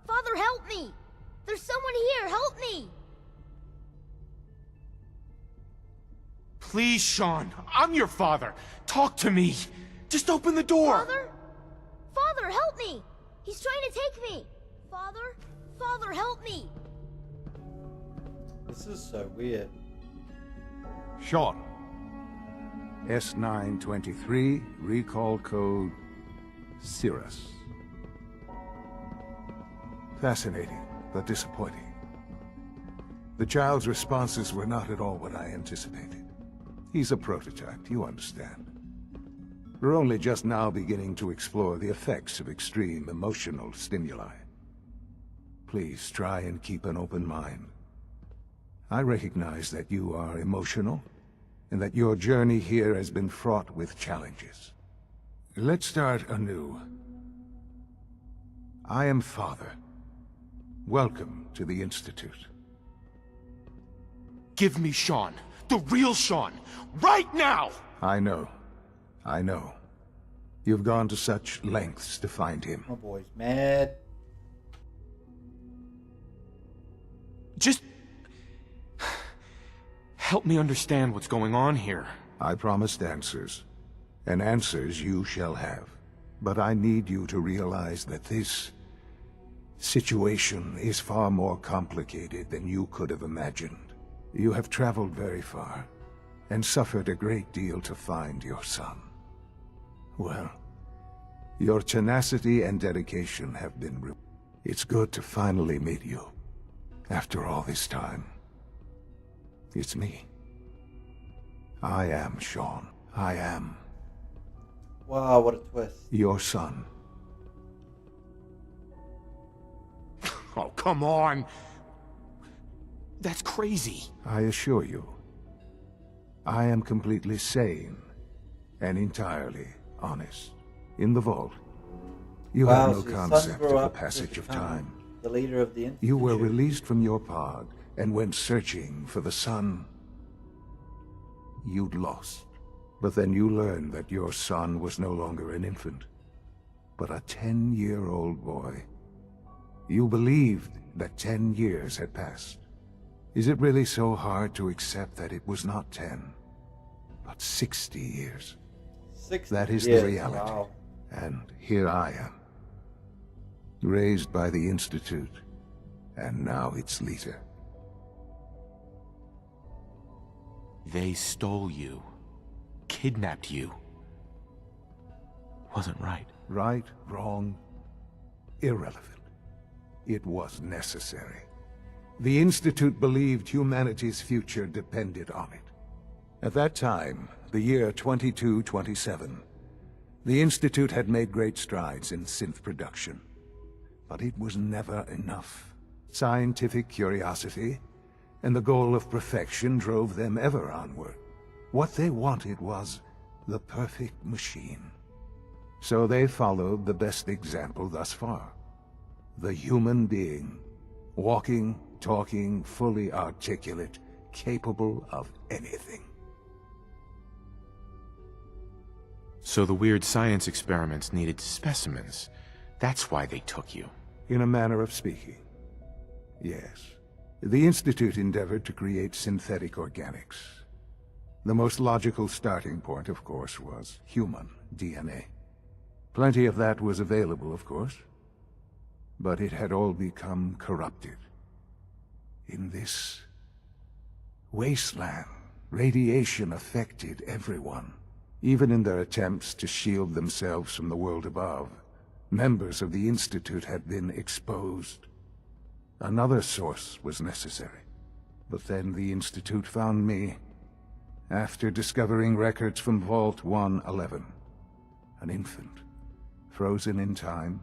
Father, help me! There's someone here, help me! Please, Sean. I'm your father. Talk to me. Just open the door. Father? Father, help me! He's trying to take me! Father? Father, help me! This is so weird. Sean. S923, recall code Cirrus. Fascinating, but disappointing. The child's responses were not at all what I anticipated. He's a prototype, you understand. We're only just now beginning to explore the effects of extreme emotional stimuli. Please try and keep an open mind. I recognize that you are emotional, and that your journey here has been fraught with challenges. Let's start anew. I am Father. Welcome to the Institute. Give me Sean. The real Sean. Right now! I know. I know. You've gone to such lengths to find him. My boy's mad. Just... help me understand what's going on here. I promised answers, and answers you shall have. But I need you to realize that this situation is far more complicated than you could have imagined. You have traveled very far, and suffered a great deal to find your son. Well, your tenacity and dedication have been rewarded. It's good to finally meet you, after all this time. It's me. I am Sean. I am... Wow, what a twist. your son. Oh, come on! That's crazy. I assure you, I am completely sane and entirely honest. In the vault, you Wow, have no so your son concept grew of the up to passage of become time. the leader of the Institute. You were released from your pod and went searching for the son you'd lost. But then you learned that your son was no longer an infant, but a 10-year-old boy. You believed that 10 years had passed. Is it really so hard to accept that it was not 10, but 60 years? 60 That is years, the reality. wow. And here I am, raised by the Institute, and now its leader. They stole you. Kidnapped you. Wasn't right. Right, wrong, irrelevant. It was necessary. The Institute believed humanity's future depended on it. At that time, the year 2227, the Institute had made great strides in synth production. But it was never enough. Scientific curiosity and the goal of perfection drove them ever onward. What they wanted was the perfect machine. So they followed the best example thus far. The human being, walking, talking, fully articulate, capable of anything. So the weird science experiments needed specimens. That's why they took you. In a manner of speaking, yes. The Institute endeavored to create synthetic organics. The most logical starting point, of course, was human DNA. Plenty of that was available, of course, but it had all become corrupted. In this wasteland, radiation affected everyone. Even in their attempts to shield themselves from the world above, members of the Institute had been exposed. Another source was necessary. But then the Institute found me, after discovering records from Vault 111. An infant, frozen in time,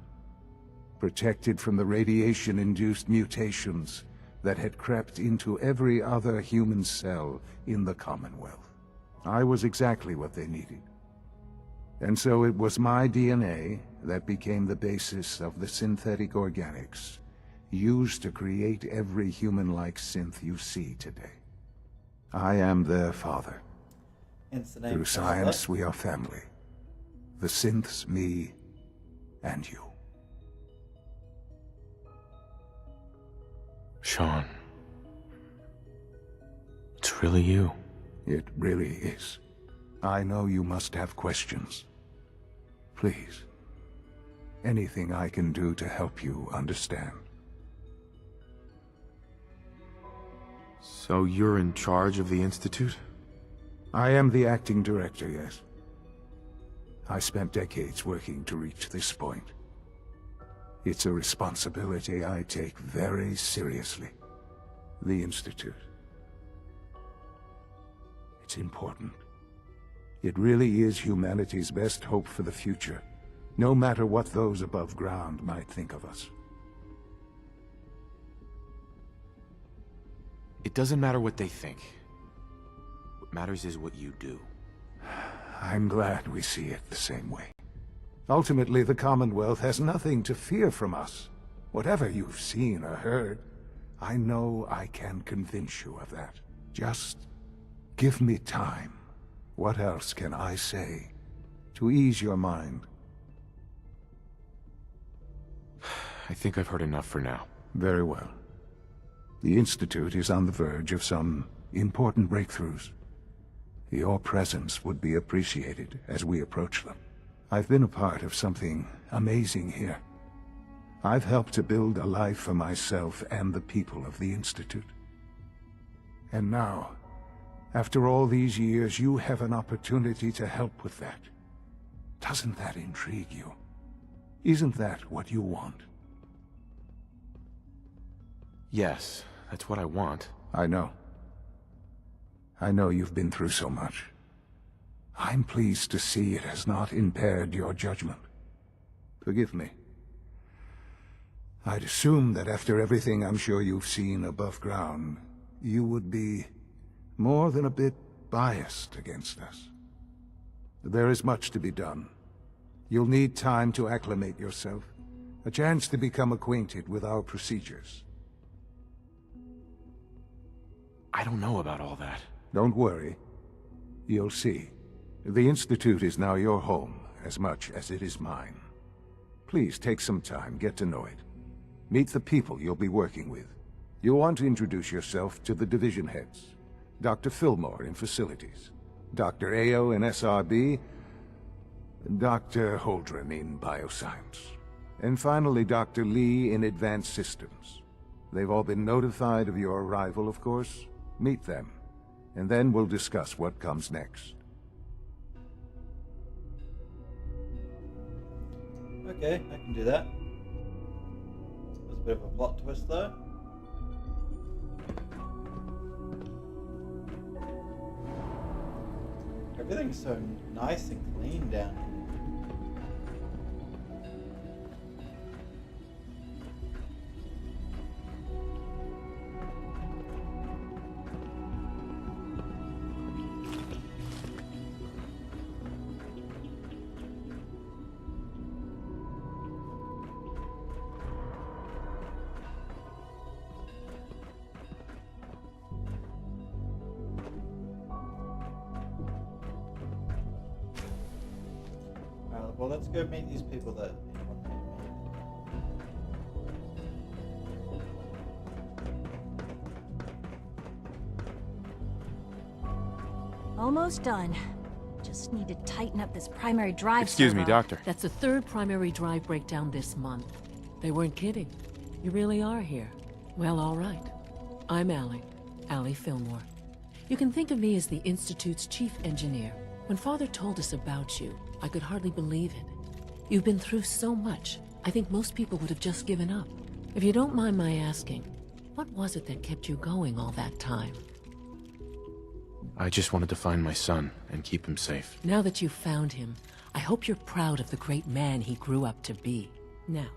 protected from the radiation-induced mutations that had crept into every other human cell in the Commonwealth. I was exactly what they needed. And so it was my DNA that became the basis of the synthetic organics used to create every human-like synth you see today. I am their father. Hence the name Through Father. science, we are family. The synths, me, and you. Sean. It's really you. It really is. I know you must have questions. Please. Anything I can do to help you understand. So you're in charge of the Institute? I am the acting director, yes. I spent decades working to reach this point. It's a responsibility I take very seriously. The Institute. It's important. It really is humanity's best hope for the future, no matter what those above ground might think of us. It doesn't matter what they think. What matters is what you do. I'm glad we see it the same way. Ultimately, the Commonwealth has nothing to fear from us. Whatever you've seen or heard, I know I can convince you of that. Just give me time. What else can I say to ease your mind? I think I've heard enough for now. Very well. The Institute is on the verge of some important breakthroughs. Your presence would be appreciated as we approach them. I've been a part of something amazing here. I've helped to build a life for myself and the people of the Institute. And now, after all these years, you have an opportunity to help with that. Doesn't that intrigue you? Isn't that what you want? Yes, that's what I want. I know. I know you've been through so much. I'm pleased to see it has not impaired your judgment. Forgive me. I'd assume that after everything I'm sure you've seen above ground, you would be more than a bit biased against us. There is much to be done. You'll need time to acclimate yourself, a chance to become acquainted with our procedures. I don't know about all that. Don't worry. You'll see. The Institute is now your home, as much as it is mine. Please take some time, get to know it. Meet the people you'll be working with. You'll want to introduce yourself to the division heads. Dr. Fillmore in Facilities, Dr. Ayo in SRB, Dr. Holdren in Bioscience, and finally Dr. Lee in Advanced Systems. They've all been notified of your arrival, of course. Meet them, and then we'll discuss what comes next. Okay, I can do that. There's a bit of a plot twist though. Everything's so nice and clean down here. Well, let's go meet these people that you want me to meet. Almost done. Just need to tighten up this primary drive Excuse me, servo. Doctor. That's the third primary drive breakdown this month. They weren't kidding. You really are here. Well, all right. I'm Allie Fillmore. You can think of me as the Institute's chief engineer. When Father told us about you, I could hardly believe it. You've been through so much, I think most people would have just given up. If you don't mind my asking, what was it that kept you going all that time? I just wanted to find my son and keep him safe. Now that you've found him, I hope you're proud of the great man he grew up to be. Now,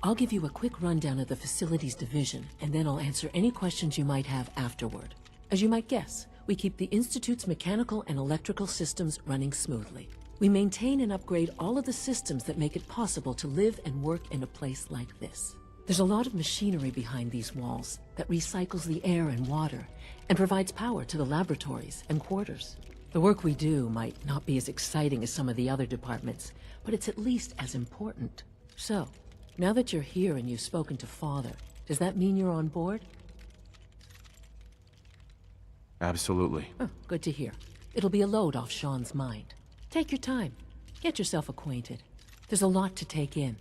I'll give you a quick rundown of the Facilities Division, and then I'll answer any questions you might have afterward. As you might guess, we keep the Institute's mechanical and electrical systems running smoothly. We maintain and upgrade all of the systems that make it possible to live and work in a place like this. There's a lot of machinery behind these walls that recycles the air and water and provides power to the laboratories and quarters. The work we do might not be as exciting as some of the other departments, but it's at least as important. So, now that you're here and you've spoken to Father, does that mean you're on board? Absolutely. Oh, good to hear. It'll be a load off Sean's mind. Take your time. Get yourself acquainted. There's a lot to take in.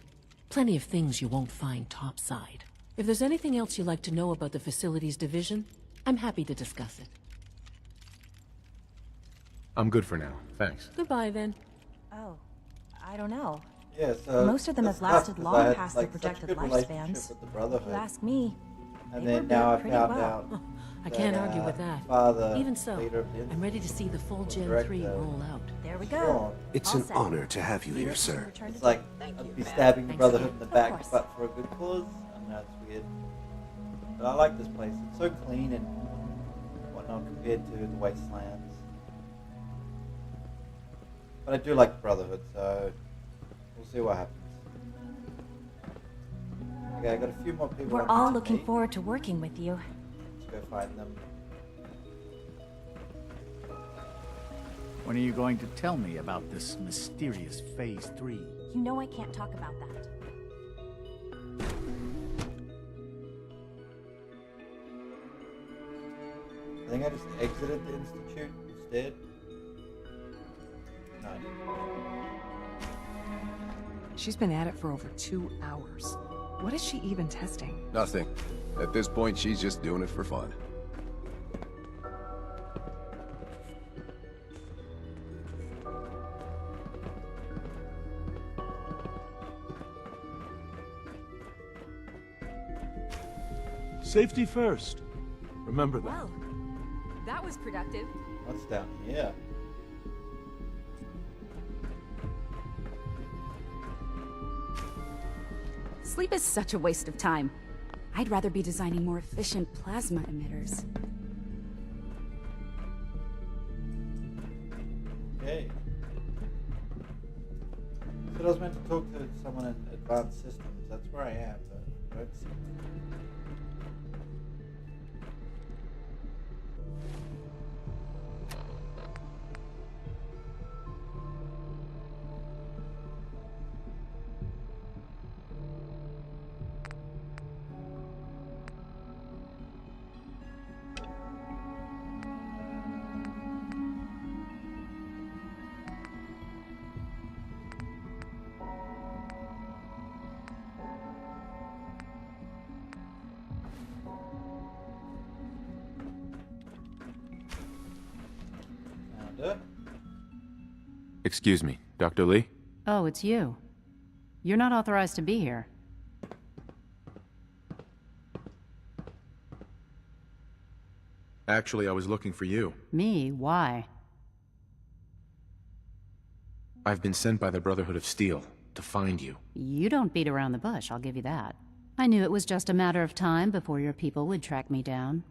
Plenty of things you won't find topside. If there's anything else you'd like to know about the Facilities Division, I'm happy to discuss it. I'm good for now. Thanks. Goodbye, then. Oh, I don't know. Yeah, so most of them have lasted long past their projected lifespans. With the Brotherhood. If you ask me, And they then were now I built pretty found well. out I can't argue with that. Father, Even so, leader of the I'm ready to see the full Gen 3 director, roll out. There we go. It's All an set. honor to have you here, sir. It's like I'd be stabbing the Brotherhood in the back, but for a good cause. I know it's weird, but I like this place. It's so clean and whatnot compared to the wastelands. But I do like the Brotherhood, so we'll see what happens. Okay, I got a few more people. We're all looking forward to working with you. Let's go find them. When are you going to tell me about this mysterious Phase 3? You know I can't talk about that. I think I just exited the Institute instead. No. She's been at it for over 2 hours. What is she even testing? Nothing. At this point, she's just doing it for fun. Safety first. Remember that. Well, that was productive. What's down here? Sleep is such a waste of time. I'd rather be designing more efficient plasma emitters. Okay. So I was meant to talk to someone in advanced systems. That's where I am, but I don't see it. Excuse me, Dr. Lee? Oh, it's you. You're not authorized to be here. Actually, I was looking for you. Me? Why? I've been sent by the Brotherhood of Steel to find you. You don't beat around the bush, I'll give you that. I knew it was just a matter of time before your people would track me down.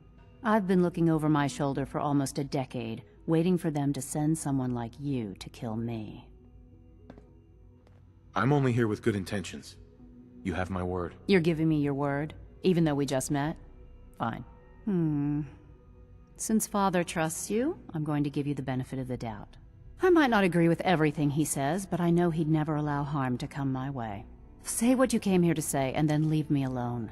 I've been looking over my shoulder for almost a decade, waiting for them to send someone like you to kill me. I'm only here with good intentions. You have my word. You're giving me your word, even though we just met? Fine. Since Father trusts you, I'm going to give you the benefit of the doubt. I might not agree with everything he says, but I know he'd never allow harm to come my way. Say what you came here to say, and then leave me alone.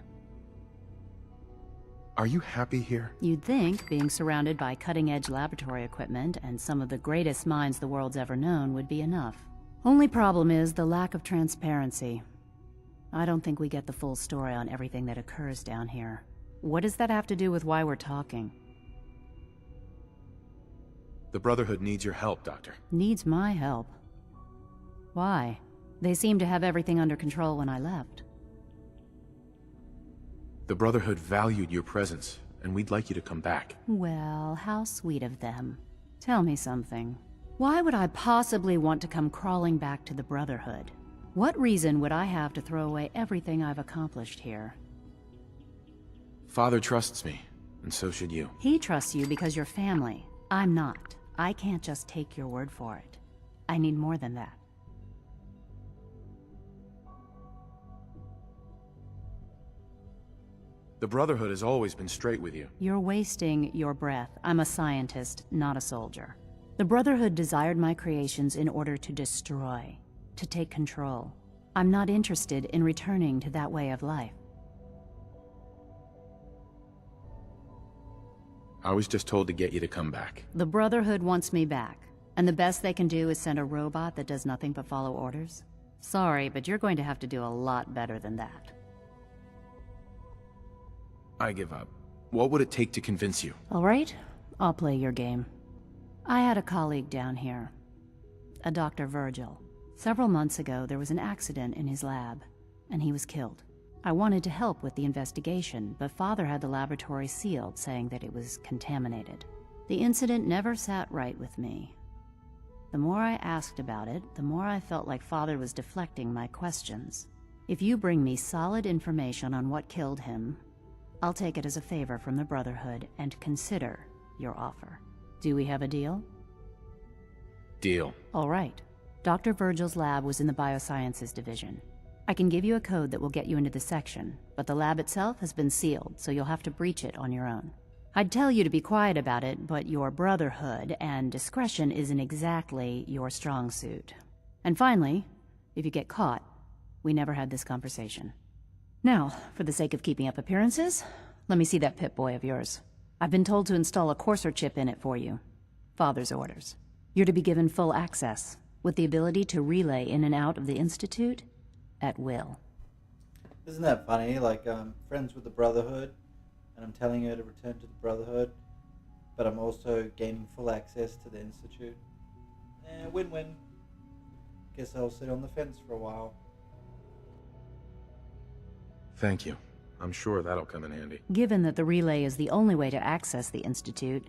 Are you happy here? You'd think being surrounded by cutting-edge laboratory equipment and some of the greatest minds the world's ever known would be enough. Only problem is the lack of transparency. I don't think we get the full story on everything that occurs down here. What does that have to do with why we're talking? The Brotherhood needs your help, Doctor. Needs my help? Why? They seemed to have everything under control when I left. The Brotherhood valued your presence, and we'd like you to come back. Well, how sweet of them. Tell me something. Why would I possibly want to come crawling back to the Brotherhood? What reason would I have to throw away everything I've accomplished here? Father trusts me, and so should you. He trusts you because you're family. I'm not. I can't just take your word for it. I need more than that. The Brotherhood has always been straight with you. You're wasting your breath. I'm a scientist, not a soldier. The Brotherhood desired my creations in order to destroy, to take control. I'm not interested in returning to that way of life. I was just told to get you to come back. The Brotherhood wants me back, and the best they can do is send a robot that does nothing but follow orders? Sorry, but you're going to have to do a lot better than that. I give up. What would it take to convince you? All right, I'll play your game. I had a colleague down here, a Dr. Virgil. Several months ago, there was an accident in his lab, and he was killed. I wanted to help with the investigation, but Father had the laboratory sealed, saying that it was contaminated. The incident never sat right with me. The more I asked about it, the more I felt like Father was deflecting my questions. If you bring me solid information on what killed him, I'll take it as a favor from the Brotherhood and consider your offer. Do we have a deal? Deal. All right. Dr. Virgil's lab was in the Biosciences Division. I can give you a code that will get you into the section, but the lab itself has been sealed, so you'll have to breach it on your own. I'd tell you to be quiet about it, but your brotherhood and discretion isn't exactly your strong suit. And finally, if you get caught, we never had this conversation. Now, for the sake of keeping up appearances, let me see that Pip-Boy of yours. I've been told to install a courser chip in it for you. Father's orders. You're to be given full access, with the ability to relay in and out of the Institute at will. Isn't that funny? Like, I'm friends with the Brotherhood, and I'm telling her to return to the Brotherhood, but I'm also gaining full access to the Institute. Win-win. Guess I'll sit on the fence for a while. Thank you. I'm sure that'll come in handy. Given that the relay is the only way to access the Institute,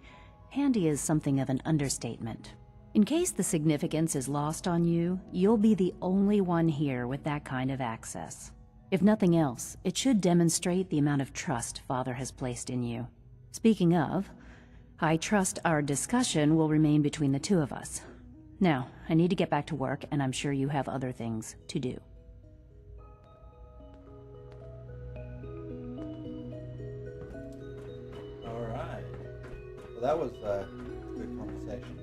handy is something of an understatement. In case the significance is lost on you, you'll be the only one here with that kind of access. If nothing else, it should demonstrate the amount of trust Father has placed in you. Speaking of, I trust our discussion will remain between the two of us. Now, I need to get back to work, and I'm sure you have other things to do. Alright. Well, that was a good conversation.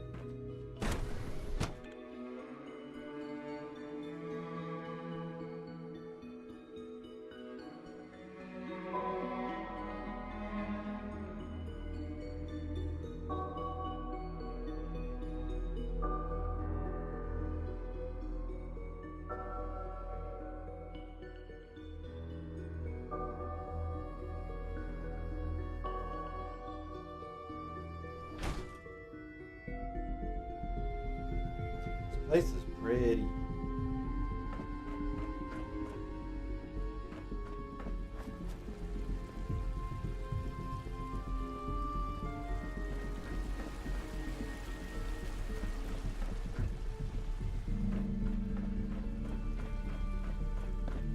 This place is pretty.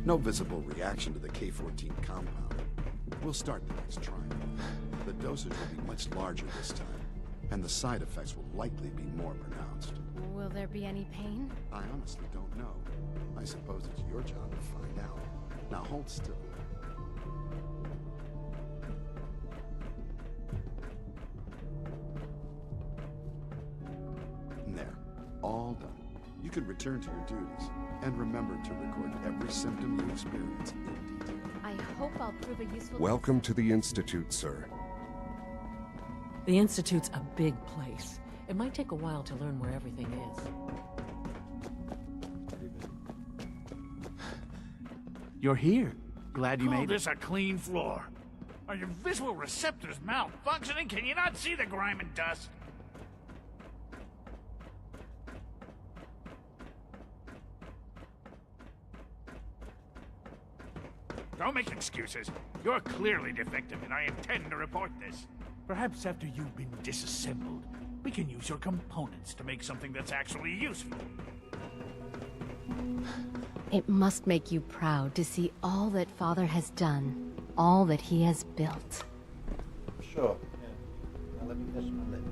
No visible reaction to the K-14 compound. We'll start the next trial. The dosage will be much larger this time, and the side effects will likely be more pronounced. Will there be any pain? I honestly don't know. I suppose it's your job to find out. Now hold still. There. All done. You can return to your duties, and remember to record every symptom you experience in detail. I hope I'll prove a useful... Welcome to the Institute, sir. The Institute's a big place. It might take a while to learn where everything is. You're here. Glad you Call made this it. a clean floor. Are your visual receptors malfunctioning? Can you not see the grime and dust? Don't make excuses. You're clearly defective, and I intend to report this. Perhaps after you've been disassembled, we can use your components to make something that's actually useful. It must make you proud to see all that Father has done, all that he has built. Sure, yeah. Now let me catch my lip.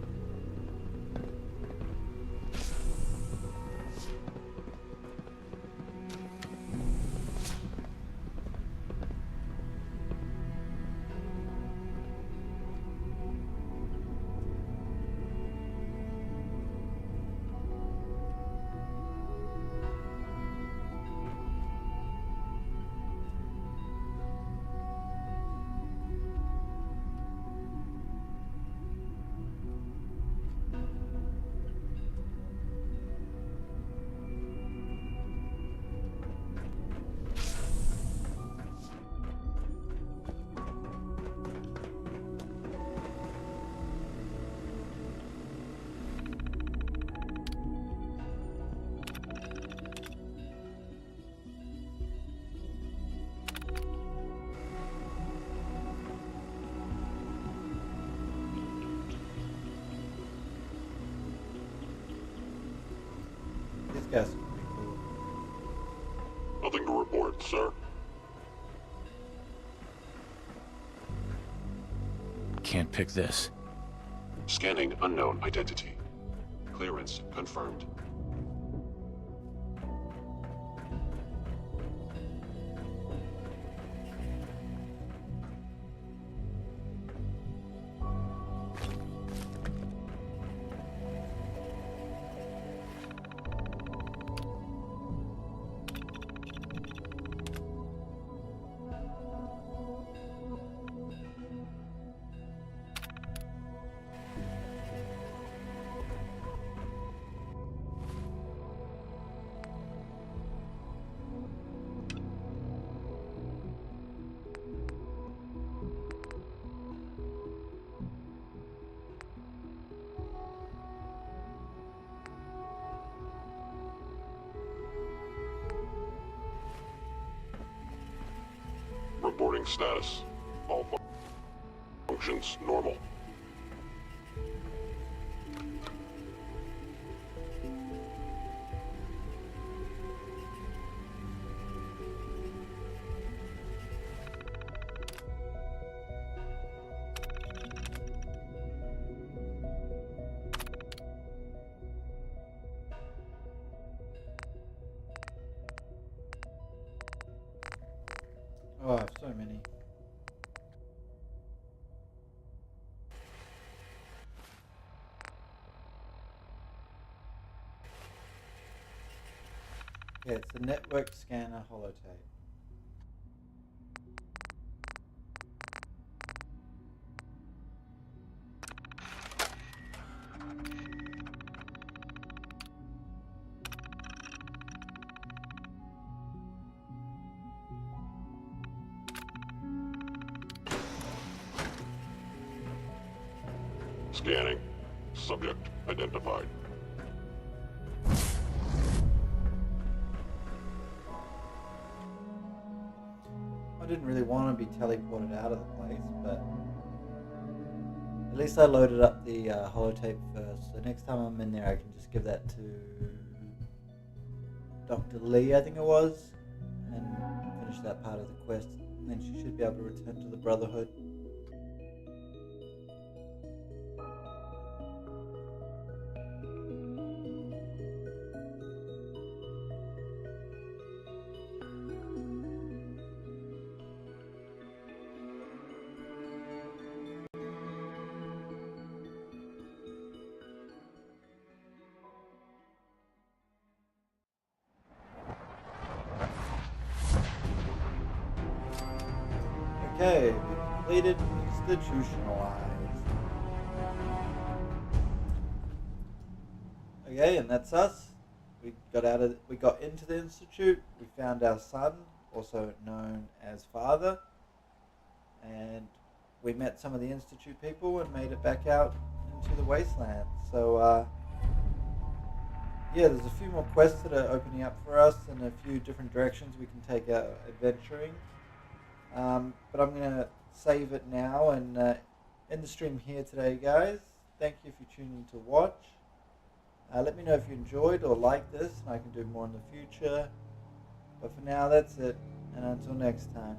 These guys are pretty cool. Nothing to report, sir. Can't pick this. Scanning unknown identity. Clearance confirmed. Reporting status. All functions normal. Oh, I have so many. Yeah, it's a network scanner holotape. Scanning. Subject identified. I didn't really want to be teleported out of the place, but at least I loaded up the holotape first, so next time I'm in there I can just give that to Dr. Lee, I think it was, and finish that part of the quest, and then she should be able to return to the Brotherhood. Okay, we completed institutionalized. Okay, and that's us. We got into the institute. We found our son, also known as Father, and we met some of the institute people and made it back out into the wasteland. So yeah, there's a few more quests that are opening up for us and a few different directions we can take adventuring. But I'm going to save it now and end the stream here today, guys. Thank you for tuning to watch. Let me know if you enjoyed or liked this, and I can do more in the future. But for now, that's it, and until next time.